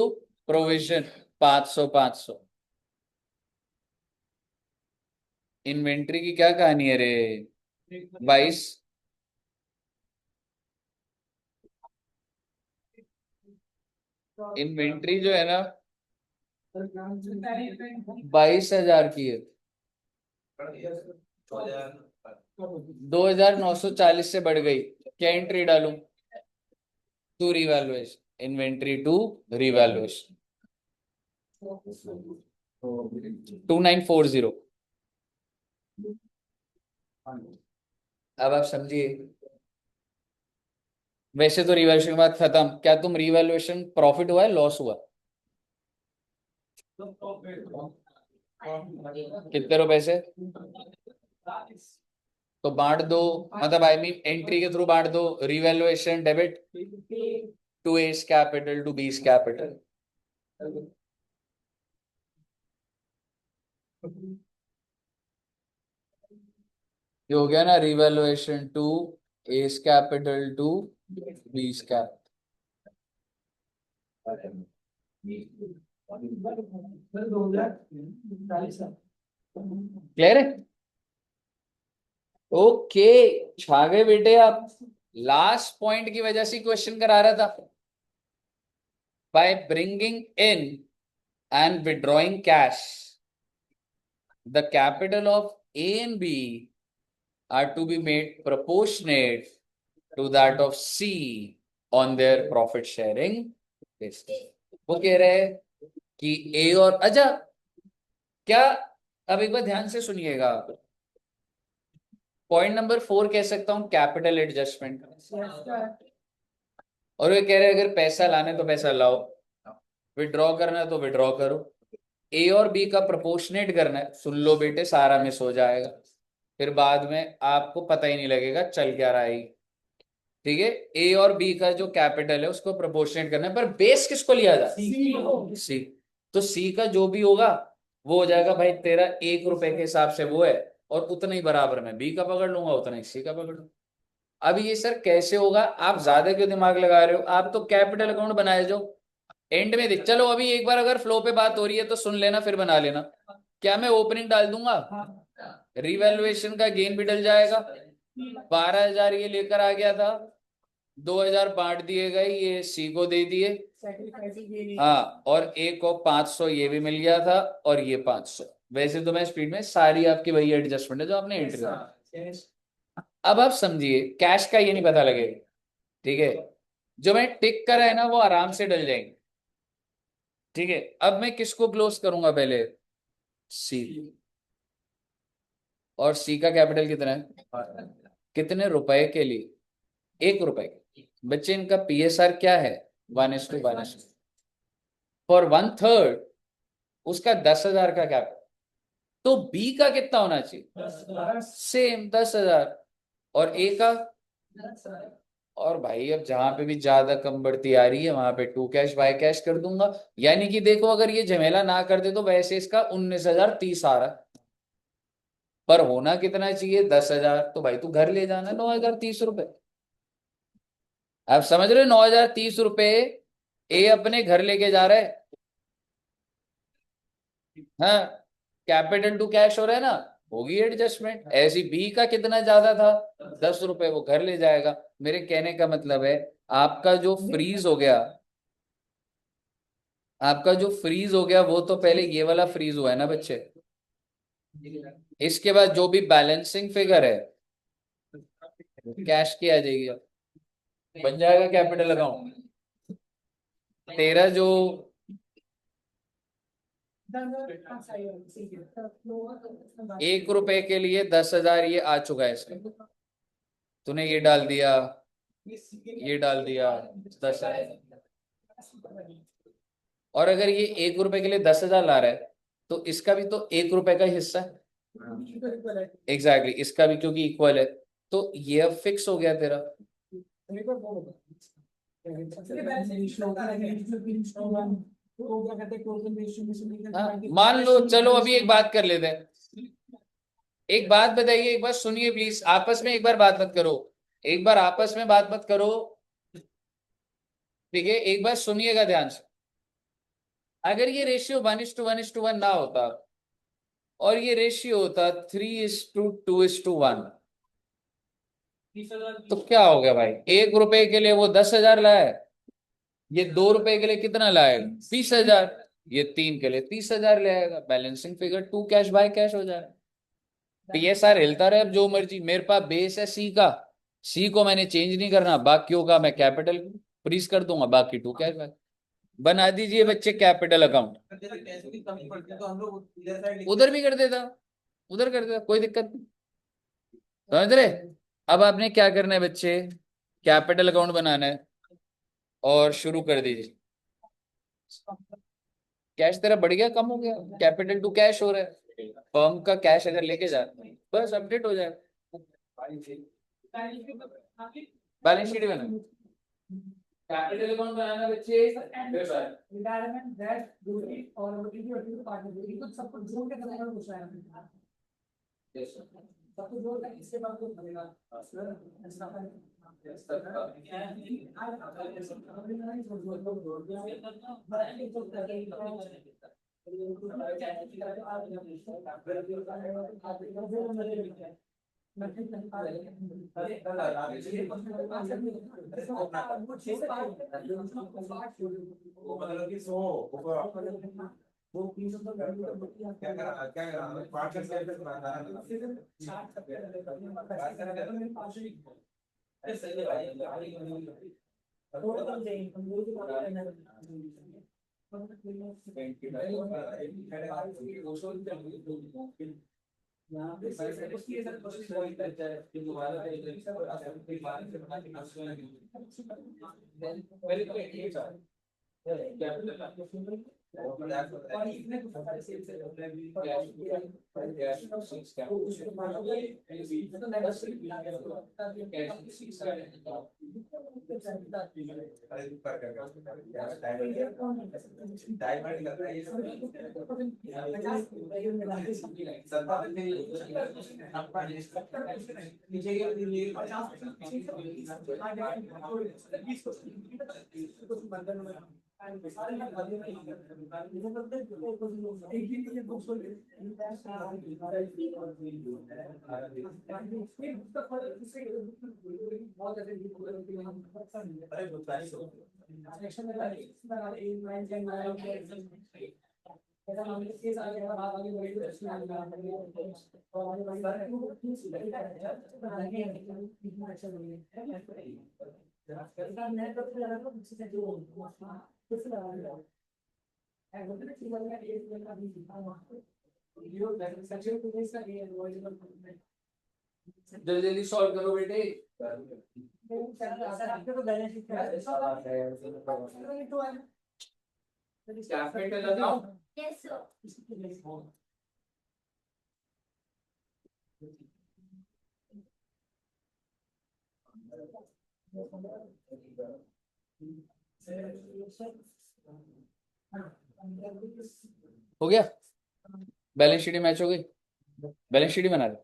प्रोविजन 500 500। इन्वेंट्री की क्या कहानी है रे? 22। इन्वेंट्री जो है ना 22,000 की है, 2,940 से बढ़ गई। क्या एंट्री डालूं? To revaluation, inventory to revaluation 2940। अब आप समझिए, वैसे तो रिवैल्यूएशन के बाद खत्म। क्या तुम रिवैल्यूएशन प्रॉफिट हुआ है लॉस हुआ? कितने रुपए से? तो बांट दो, मतलब आई मीन एंट्री के थ्रू बांट दो। Revaluation debit to A's capital to B's capital. ये हो गया ना, revaluation to A's capital to B's capital. Clear है? ओके, छा गए बेटे आप। लास्ट पॉइंट की वजह से क्वेश्चन करा रहा था। By bringing in and withdrawing cash, the capital of A and B are to be made proportionate to that of C on their profit sharing basis. वो कह रहे हैं कि ए और अच्छा क्या, अब एक बार ध्यान से सुनिएगा, पॉइंट नंबर 4 कह सकता हूं कैपिटल एडजस्टमेंट, और वे कह रहे हैं अगर पैसा लाने तो पैसा लाओ, विड्रॉ करना है तो विड्रॉ करो, ए और बी का प्रोपोर्शनेट करना है, सुन लो बेटे सारा मिस हो जाएगा, फिर बाद में आपको पता ही नहीं लगेगा चल क्या रहा है। ठीक है, ए और बी का जो कैपिटल है उसको प्रोपोर्शनेट करना है, पर बेस किसको लिया जाए? सी। तो सी का जो भी होगा वो हो जाएगा भाई तेरा 1 रुपए के हिसाब से वो है, और उतना ही बराबर में बी का पकड़ लूंगा, उतना ही सी का पकड़ लूंगा। अब ये सर कैसे होगा, आप ज्यादा क्यों दिमाग लगा रहे हो, आप तो कैपिटल अकाउंट बनाए जो एंड में देख, चलो अभी एक बार अगर फ्लो पे बात हो रही है तो सुन लेना फिर बना लेना। क्या मैं ओपनिंग डाल दूंगा, रिवैल्यूएशन का गेन भी डल जाएगा, 12,000 ये लेकर आ गया था, 2,000 बांट दिए गए, ये सी को दे दिए, हाँ, और ए को 500 ये भी मिल गया था, और ये 500। वैसे तो मैं स्पीड में सारी आपकी वही एडजस्टमेंट है जो आपने एंट्री करा। अब आप समझिए कैश का ये नहीं पता लगेगा, ठीक है, जो मैं टिक करा है ना वो आराम से डल जाएंगे। ठीक है, अब मैं किसको क्लोज करूंगा पहले, सी, और सी का कैपिटल कितना है, कितने रुपए के लिए, 1 रुपए के बच्चे, इनका पीएसआर क्या है, 1:1 फॉर 1/3, उसका 10,000 का कैपिटल, तो बी का कितना होना चाहिए, सेम 10,000, और ए का, और भाई अब जहां पे भी ज्यादा कम बढ़ती आ रही है वहां पे टू कैश बाय कैश कर दूंगा, यानी कि देखो अगर ये झमेला ना करते तो वैसे इसका 19,030 आ रहा, पर होना कितना चाहिए 10,000, तो भाई तू घर ले जाना 9,030 रुपए। आप समझ रहे हो, 9,030 रुपए ए अपने घर लेके जा रहा है, हाँ, कैपिटल टू कैश हो रहा है ना, होगी एडजस्टमेंट। ऐसी बी का कितना ज्यादा था, 10 रुपए, वो घर ले जाएगा। मेरे कहने का मतलब है आपका जो फ्रीज हो गया, आपका जो फ्रीज हो गया वो तो पहले ये वाला फ्रीज हुआ है ना बच्चे, इसके बाद जो भी बैलेंसिंग फिगर है कैश की आ जाएगी, बन जाएगा कैपिटल अकाउंट तेरा जो 1 रुपए के लिए 10,000 ये आ चुका है इसमें, तूने ये डाल दिया, ये डाल दिया 10,000, और अगर ये 1 रुपए के लिए 10,000 ला रहा है तो इसका भी तो 1 रुपए का हिस्सा है, एग्जैक्टली इसका भी क्योंकि इक्वल है, तो ये अब फिक्स हो गया तेरा। हाँ, मान लो, चलो अभी एक बात कर लेते हैं, एक बात बताइए, एक बार सुनिए प्लीज, आपस में एक बार बात मत करो, एक बार आपस में बात मत करो, ठीक है, एक बार सुनिएगा ध्यान से। अगर ये रेशियो 1:1:1 ना होता और ये रेशियो होता 3:2:1, तो क्या हो गया भाई, 1 रुपए के लिए वो 10,000 लाया है, ये 2 रुपए के लिए कितना लाएगा 20,000, ये 3 के लिए 30,000 ले आएगा, balancing figure to cash by cash हो जाएगा। पीएसआर हिलता रहे, अब जो मर्जी, मेरे पास बेस है सी का, सी को मैंने चेंज नहीं करना, बाकियों का मैं कैपिटल फ्रीज कर दूंगा, बाकी टू कैश बाय। बना दीजिए बच्चे कैपिटल अकाउंट, उधर भी कर देता, उधर कर देता, कोई दिक्कत नहीं, समझ रहे। अब आपने क्या करना है बच्चे, कैपिटल अकाउंट बनाना है और शुरू कर दीजिए। कैश तेरा बढ़ गया कम हो गया, कैपिटल टू कैश हो रहा है, फर्म का कैश अगर लेके जा, बस अपडेट हो जाएगा, बैलेंस शीट बना, कैपिटल अकाउंट बनाना बच्चे, रिटायरमेंट दैट ड्यूटी और पार्टनर कुछ सब कुछ जोड़ के करना कुछ है, सब कुछ जोड़ के इसके बाद कुछ बनेगा वो प्लीज तो गाड़ी का बढ़िया क्या करा पार्ट करके फिर चार्ट करके बात करेगा तो मेरे पास ही अरे सही है भाई थोड़ा कम देंगे हम लोग को करना है यहाँ पे सर उसकी सर कोशिश करता है कि दोबारा कोई बात से बना के पहले तो ये था और इसने कुछ सारे सेल से जल्दी जल्दी सॉल्व करो बेटे कैपिटल लगाओ Yes, sir. हो गया, बैलेंस शीट मैच हो गई, बैलेंस शीट बना दे।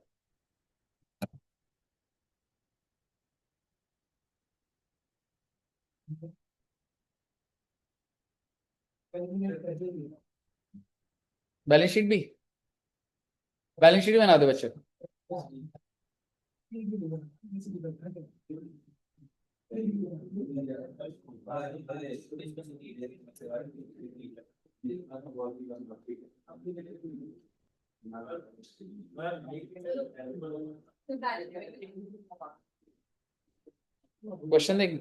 बैलेंस शीट भी, बैलेंस शीट बना दो बच्चे। क्वेश्चन देख,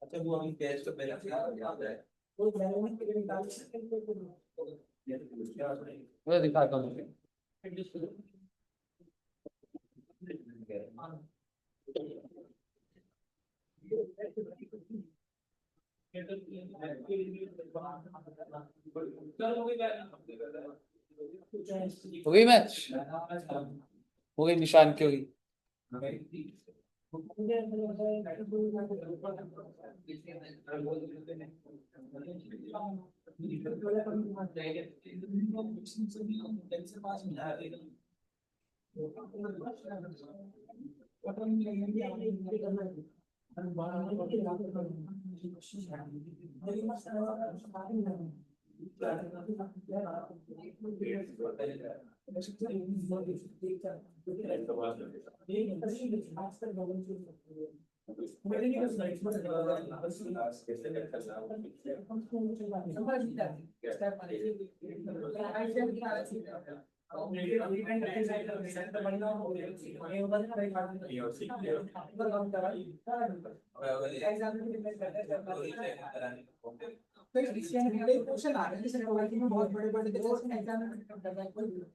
अच्छा वो अभी कैश का बैलेंस याद है वो दिखाता हूँ। हो गई मैच, हो गई, निशान की होगी।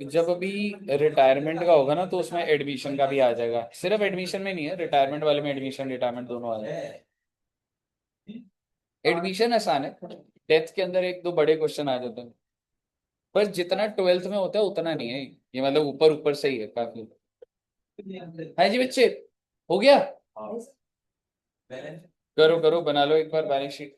जब अभी रिटायरमेंट का होगा ना तो उसमें एडमिशन का भी आ जाएगा, सिर्फ एडमिशन में नहीं है, रिटायरमेंट वाले में एडमिशन रिटायरमेंट दोनों आ जाएगा। एडमिशन आसान है, डेथ के अंदर एक दो बड़े क्वेश्चन आ जाते हैं, पर जितना 12th में होता है उतना नहीं है ये, मतलब ऊपर ऊपर से ही है काफी। है जी बच्चे, हो गया, करो करो, बना लो एक बार बैलेंस शीट।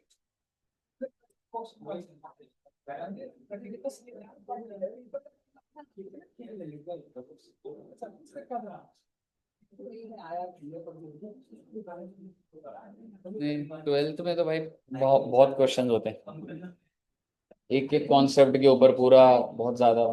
नहीं, 12th में तो भाई बहुत बहुत क्वेश्चन होते हैं, एक एक कॉन्सेप्ट के ऊपर पूरा बहुत ज्यादा।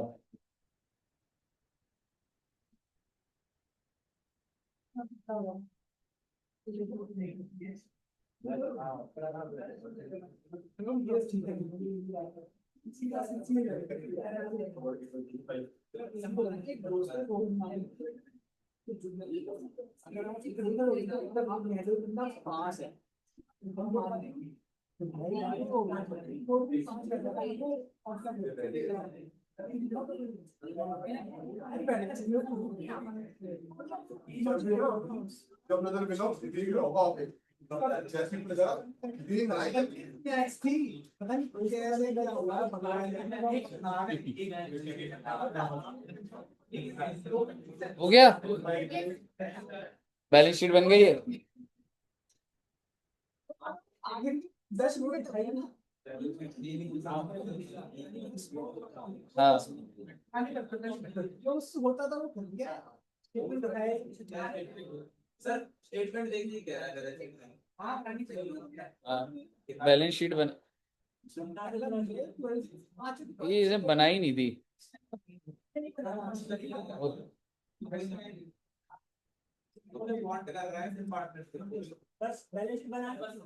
जब नजर मिलो देख लो होगा जैस्मिन पे जरा ग्रीन आई हो गया, बैलेंस शीट बन गई है। आगे 10 मिनट है ना। हाँ जो होता था वो भूल गया। सर स्टेटमेंट देखिए क्या है। हाँ करनी चाहिए। हाँ बैलेंस शीट बन, ये इसे बनाई नहीं थी।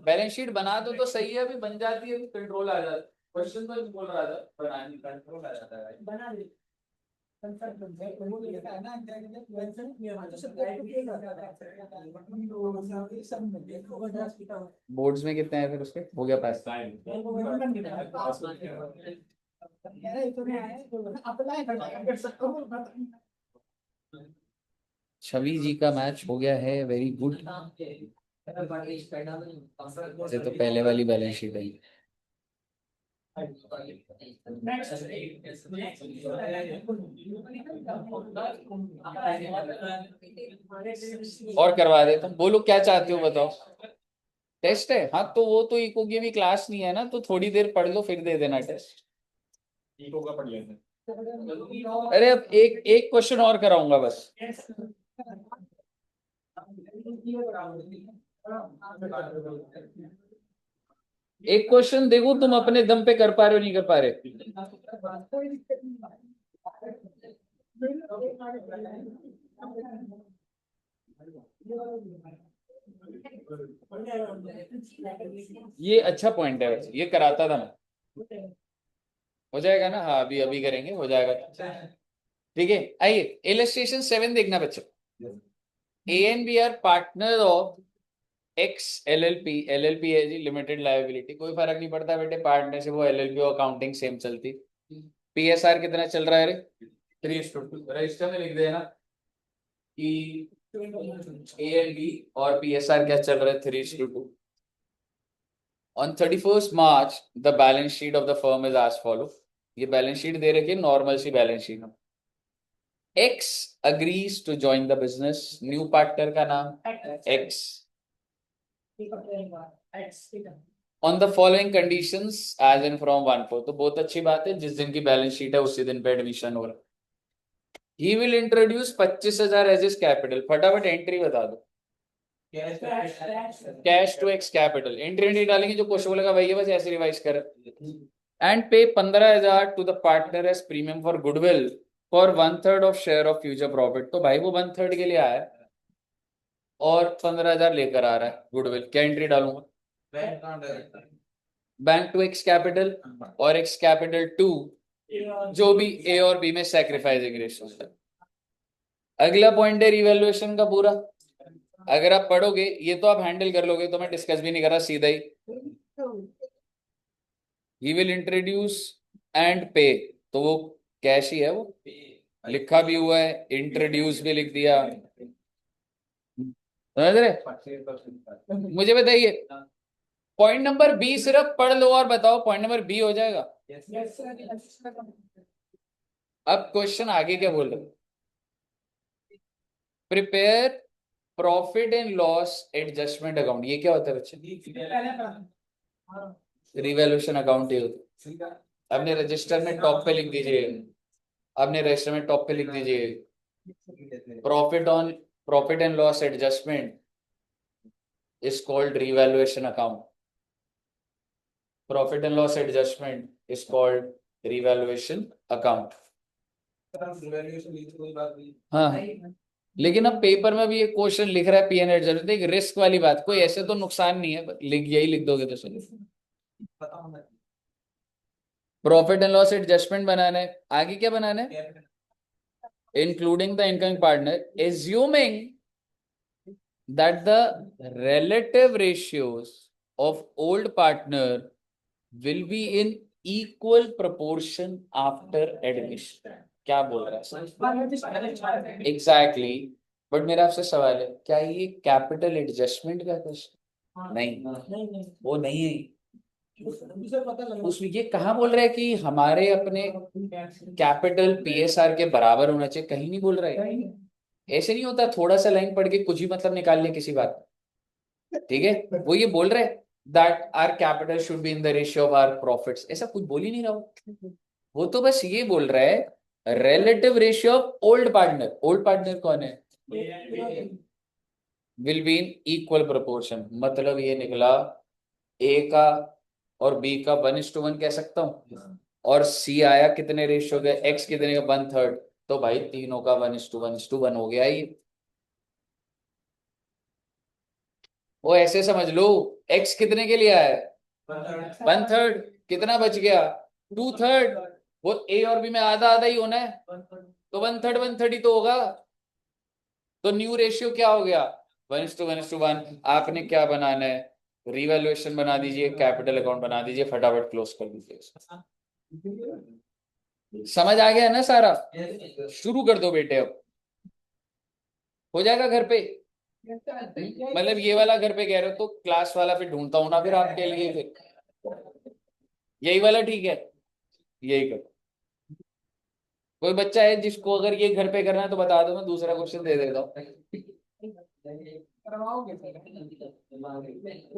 बैलेंस शीट बना तो सही है, अभी बन जाती है, कंट्रोल आ जाता है। क्वेश्चन तो बोल रहा था बनाने, कंट्रोल आ जाता है। बना दे। बोर्ड्स में कितने हैं फिर उसके, हो गया पास। छवि जी का मैच हो गया है, वेरी गुड। ये तो पहले वाली बैलेंस शीट है। और करवा देता हूँ, बोलो क्या चाहते हो बताओ। टेस्ट है, हाँ तो वो तो इको की भी क्लास नहीं है ना, तो थोड़ी देर पढ़ लो फिर दे देना टेस्ट। इको का पढ़ लेते हैं। अरे अब एक एक क्वेश्चन और कराऊंगा बस। एक क्वेश्चन देखो तुम अपने दम पे कर पा रहे हो नहीं कर पा रहे। ये अच्छा पॉइंट है वैसे, ये कराता था मैं। हो जाएगा ना, हाँ अभी अभी करेंगे, हो जाएगा। ठीक है, आइए इलस्ट्रेशन 7 देखना बच्चों। A and B are partner of X LLP. LLP है जी लिमिटेड लायबिलिटी, कोई फर्क नहीं पड़ता बेटे, पार्टनरशिप वो एलएलपी और अकाउंटिंग सेम चलती। पीएसआर कितना चल रहा है रे, 3:2। रजिस्टर में लिख देना कि ए एंड बी और पीएसआर क्या चल रहा है, 3:2। On 31st March, the balance sheet of the firm is as follow. ये बैलेंस शीट दे रखी है, नॉर्मल सी balance sheet. X agrees to join the business. New partner का नाम X on the following conditions as in from 1/4। तो बहुत अच्छी बात है, जिस दिन की बैलेंस शीट है उसी दिन पे एडमिशन हो रहा है। He will introduce 25,000 as his capital। फटाफट एंट्री बता दो। Cash to X capital, entry नहीं डालेंगे, जो क्वेश्चन बोलेगा वही है, बस ऐसे रिवाइज कर। And pay 15,000 to the partner as premium for goodwill for 1/3 of share of future profit. तो भाई वो 1/3 के लिए आया है और 15,000 लेकर आ रहा है गुडविल, क्या एंट्री डालूंगा। बैंक टू एक्स कैपिटल और एक्स कैपिटल टू जो भी ए और बी में सैक्रिफाइसिंग रेशियो है। अगला पॉइंट है रिवैल्यूएशन का पूरा। अगर आप पढ़ोगे ये तो आप हैंडल कर लोगे, तो मैं डिस्कस भी नहीं कर रहा, सीधा ही। ही विल इंट्रोड्यूस एंड पे, तो वो कैश ही है, वो लिखा भी हुआ है, इंट्रोड्यूस भी लिख दिया। समझ रहे, मुझे बताइए पॉइंट नंबर बी सिर्फ पढ़ लो और बताओ पॉइंट नंबर बी हो जाएगा। अब क्वेश्चन आगे क्या बोल रहे, prepare profit and loss adjustment account. ये क्या होता है बच्चे, रिवैल्यूएशन अकाउंट ही होता है। अपने रजिस्टर में टॉप पे लिख दीजिए, अपने रजिस्टर में टॉप पे लिख दीजिए profit and loss adjustment is called revaluation account. Profit and loss adjustment is called revaluation account. हाँ लेकिन अब पेपर में भी ये क्वेश्चन लिख रहा है पी एन एडजस्टमेंट, एक रिस्क वाली बात, कोई ऐसे तो नुकसान नहीं है, लिख यही लिख दोगे तो चलो। प्रॉफिट एंड लॉस एडजस्टमेंट बनाना है, आगे क्या बनाना है, including the incoming partner, assuming that the relative ratios of old partner will be in equal proportion after admission। क्या बोल रहा है एग्जैक्टली। बट मेरा आपसे सवाल है, क्या ये कैपिटल एडजस्टमेंट का क्वेश्चन नहीं, वो नहीं है। उसमें ये कहाँ बोल रहा है कि हमारे अपने कैपिटल पीएसआर के बराबर होना चाहिए, कहीं नहीं बोल रहा है। ऐसे नहीं होता थोड़ा सा लाइन पढ़ के कुछ भी मतलब निकाल ले किसी बात का। ठीक है, वो ये बोल रहे हैं that our capital should be in the ratio of our profits, ऐसा कुछ बोल ही नहीं रहा वो तो बस ये बोल रहा है relative ratio of old partner. Old partner कौन है, will be in equal proportion, मतलब ये निकला ए का और बी का 1:1 कह सकता हूँ, और सी आया कितने रेशियो का, एक्स कितने का 1/3, तो भाई तीनों का 1:1 हो गया ये। वो ऐसे समझ लो, एक्स कितने के लिए आया है 1/3, कितना बच गया 2/3, वो ए और बी में आधा आधा ही होना है, तो 1/3 ही तो होगा। तो न्यू रेशियो क्या हो गया 1:1। आपने क्या बनाना है, रिवैल्यूएशन बना दीजिए, कैपिटल अकाउंट बना दीजिए, फटाफट क्लोज कर दीजिए। समझ आ गया ना सारा, शुरू कर दो बेटे, अब हो जाएगा घर पे। मतलब ये वाला घर पे कह रहे हो तो क्लास वाला फिर ढूंढता हूं ना फिर आपके लिए, फिर यही वाला ठीक है, यही करो। कोई बच्चा है जिसको अगर ये घर पे करना है तो बता दो, मैं दूसरा क्वेश्चन दे देता हूँ।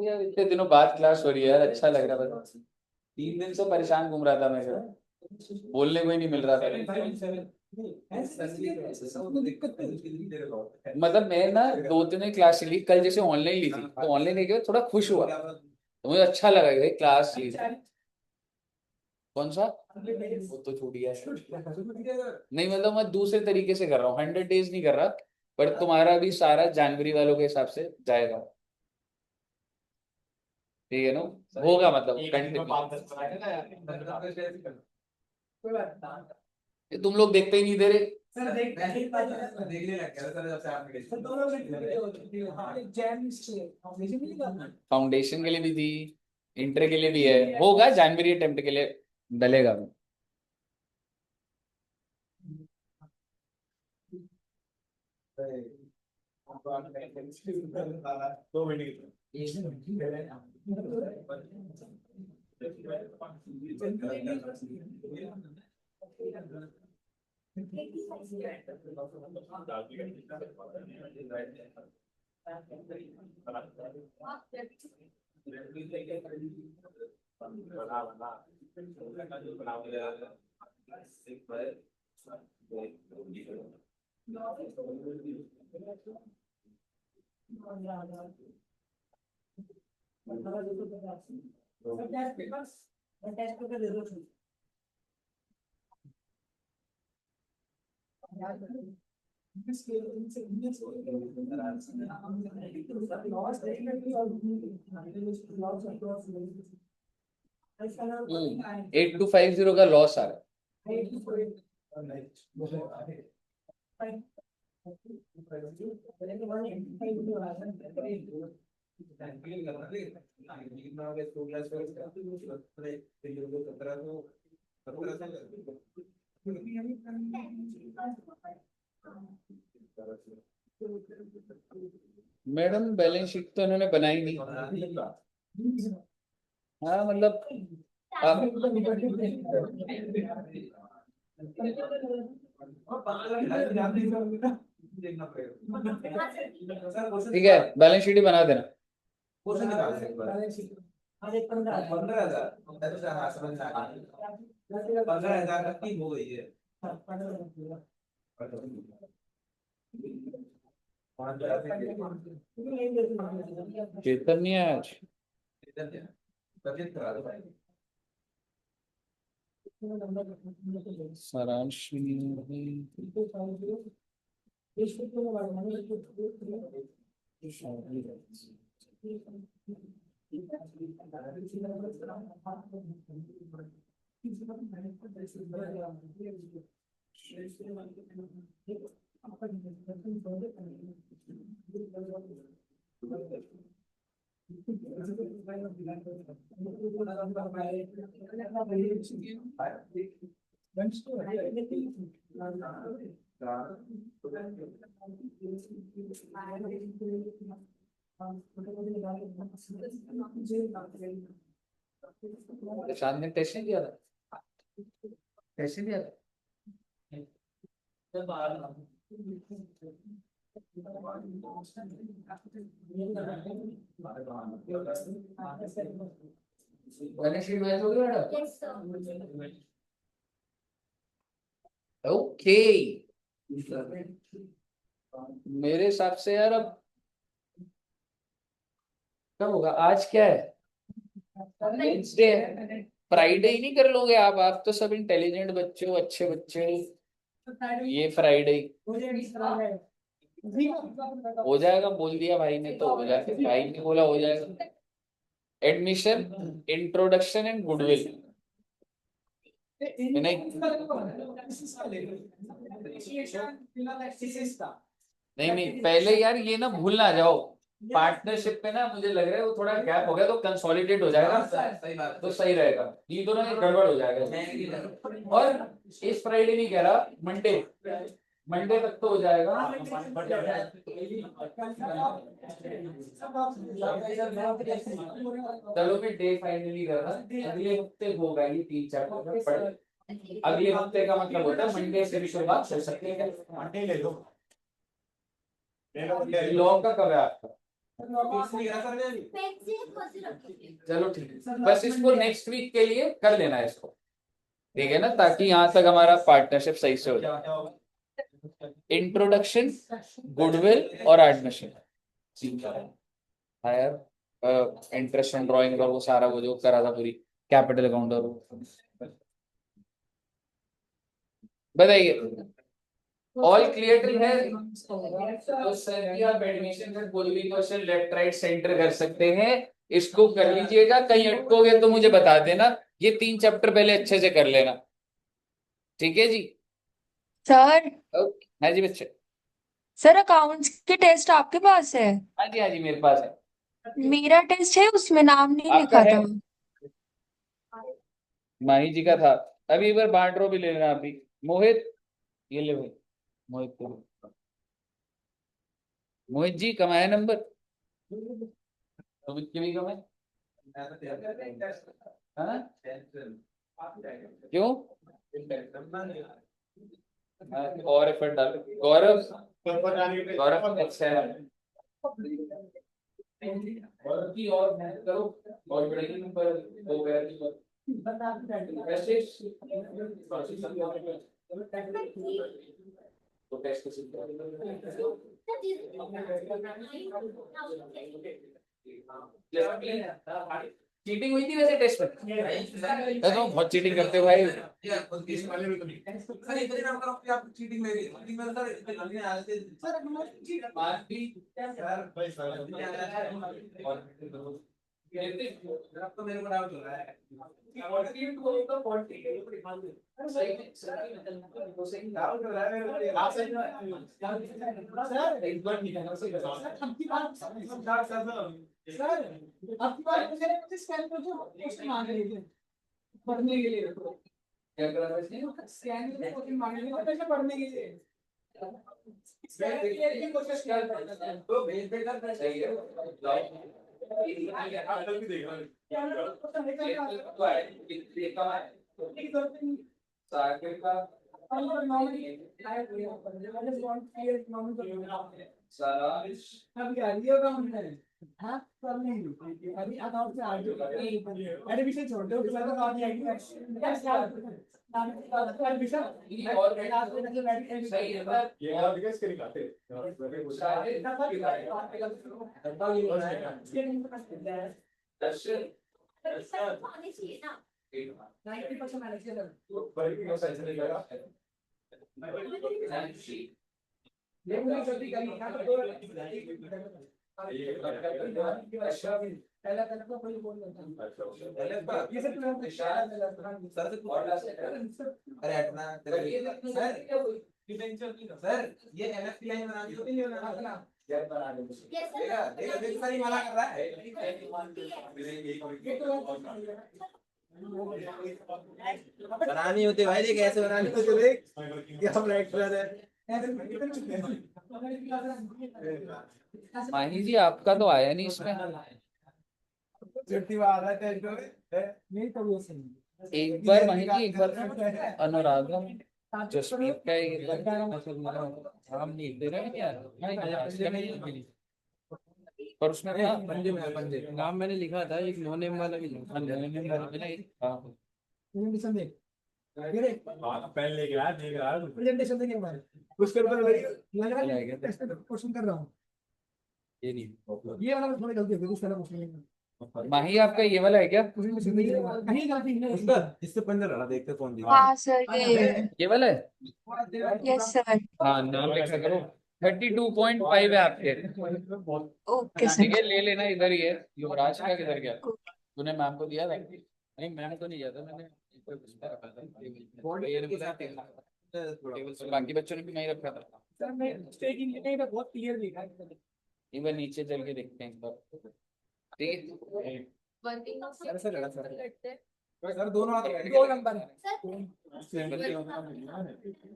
यार इतने दिनों बाद क्लास हो रही है यार, अच्छा लग रहा है, बस 3 दिन से परेशान घूम रहा था मैं घर, बोलने को ही नहीं मिल रहा था। मतलब मैं ना 2 दिन क्लास ली, कल जैसे ऑनलाइन ली थी, तो ऑनलाइन लेके थोड़ा खुश हुआ, तो मुझे अच्छा लगा कि क्लास ली थी। कौन सा, वो तो छूट गया है। नहीं मतलब मैं दूसरे तरीके से कर रहा हूँ, 100 डेज नहीं कर रहा, पर तुम्हारा भी सारा जनवरी वालों के हिसाब से जाएगा, ठीक है ना, होगा मतलब कंटिन्यू। ये तुम लोग देखते ही नहीं दे रहे। देखने लग गया सर जब से आपने फाउंडेशन के लिए भी थी, इंटर के लिए भी है, होगा जनवरी अटेम्प्ट के लिए डलेगा। 2 मिनट Thank 8250 का लॉस आ रहा है। मैडम बैलेंस शीट तो इन्होंने बनाई नहीं। हाँ मतलब अब ठीक है, बैलेंस शीट ही बना देना। पंद्रह 15,000 की हो गई है। चेतन नहीं है आज, तबियत खराब है। सारांश नहीं है। प्रशांत ने टेस्ट नहीं दिया था, टेस्ट नहीं दिया था। गणेश मैच हो गया मैडम। Yes, sir. ओके, मेरे हिसाब से यार अब कब होगा, आज क्या है, वेडनेसडे है, फ्राइडे ही नहीं कर लोगे आप तो सब इंटेलिजेंट बच्चे हो, अच्छे बच्चे हो, ये फ्राइडे हो जाएगा, बोल दिया भाई ने तो हो जाएगा, भाई ने बोला हो जाएगा। एडमिशन, इंट्रोडक्शन एंड गुडविल, नहीं नहीं पहले यार ये ना भूल ना जाओ, पार्टनरशिप में ना मुझे लग रहा है वो थोड़ा गैप हो गया, तो कंसोलिडेट हो जाएगा तो सही रहेगा, ये दोनों में गड़बड़ हो जाएगा। और इस फ्राइडे नहीं कह रहा, मंडे, मंडे तक तो हो जाएगा। चलो मैं डे फाइनली कर रहा, अगले हफ्ते होगा ये 3 चैप्टर, अगले हफ्ते का मतलब होता है मंडे से भी शुरुआत हो सकती है। मंडे ले लो, लॉ का कब है आपका? Wednesday को से रखिए। चलो ठीक है, बस इसको नेक्स्ट वीक के लिए कर लेना है इसको, ठीक है ना, ताकि यहाँ तक हमारा पार्टनरशिप सही से हो जाए। इंट्रोडक्शन, गुडविल और admission, higher interest on drawing और वो सारा वो जो करा था पूरी कैपिटल अकाउंट और बताइए, ऑल क्लियर टिल है? तो सर आप एडमिशन में कोई भी क्वेश्चन लेफ्ट राइट सेंटर कर सकते हैं, इसको कर लीजिएगा, कहीं अटकोगे तो मुझे बता देना, ये 3 चैप्टर पहले अच्छे से कर लेना, ठीक है जी। सर ओके, हाँ जी बच्चे। सर अकाउंट्स के टेस्ट आपके पास है? हाँ जी मेरे पास है। मेरा टेस्ट है, उसमें नाम नहीं आपका लिखा है? था। माही जी का था, अभी एक बार बांड्रो भी ले लेना आप भी। मोहित, ये ले भाई, मोहित को, मोहित जी कमाया नंबर, रोहित के भी कमाए, हाँ? क्यों? और एफर्ट डालो, गौरव, गौरव अच्छा है, गौरव की और मेहनत करो, और बढ़ेगी नंबर, वो वैसे तो टेस्ट चीटिंग हुई थी वैसे टेस्ट में, तो बहुत चीटिंग करते हो भाई। पढ़ने के लिए क्या करा वैसे? स्कैन में क्वेश्चन मांगे थे पैसे पढ़ने के लिए स्कैन के लिए कोशिश कर रहा है तो भेज देगा सही है, कल भी देख रहा हूँ। साइकिल का सारा अभी आ रही होगा हमने हाँ सब नहीं अभी अकाउंट से आ गई एडमिशन छोड़ दो उसके बाद तो आगे आएगी और सही है ये वाला दिखा इसके निकालते दर्शन आने चाहिए ना 90% मैनेज कर पर एक सेंस नहीं लगा ये मुझे जल्दी करनी है तो पहला पहला कोई बोल लेता ये सब सर से अरे हटना सर ये एनएफटी लाइन बना दी होती नहीं बना Yes, देख सारी माला कर रहा है बनानी होती भाई देख ऐसे बनानी होती देख ये हम राइट कर रहे हैं माही जी आपका तो आया नहीं इसमें। छुट्टी आ रहा है नहीं तो वो सही एक बार माही जी, एक बार अनुराधा जसमीत का नाम नहीं दे रहे हैं यार, पर उसमें था पंजे में पंजे नाम मैंने लिखा था एक नो नेम वाला भी हाँ, प्रेजेंटेशन देख ये देख पेन लेके आया देख रहा है प्रेजेंटेशन देख एक बार उसके ऊपर लग रहा है टेस्ट पे क्वेश्चन कर रहा हूं ये नहीं ये वाला थोड़ी गलती हो गई उस वाला क्वेश्चन में माही आपका ये वाला है क्या? प्रेजेंटेशन देख कहीं गलती नहीं उसका इससे पंजा लड़ा देखते कौन दी हाँ सर ये वाला है? Yes sir. हाँ नाम लिखा करो। 32.5 है आपके। ओके ठीक सर। है ले लेना, इधर ही है। युवराज का किधर गया? तूने मैम को दिया था? नहीं मैम को नहीं दिया था मैंने, उस पे रखा था टेबल पे। बाकी बच्चों ने भी नहीं रखा था। सर मैं स्टेकिंग नहीं था बहुत क्लियर दिखा है एक बार नीचे चल के देखते हैं एक बार, ठीक है? working of ऐसे लड़ा सर करते हैं। सर दोनों हाथ दो नंबर है सर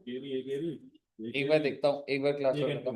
गेरी एक बार देखता हूँ, एक बार क्लास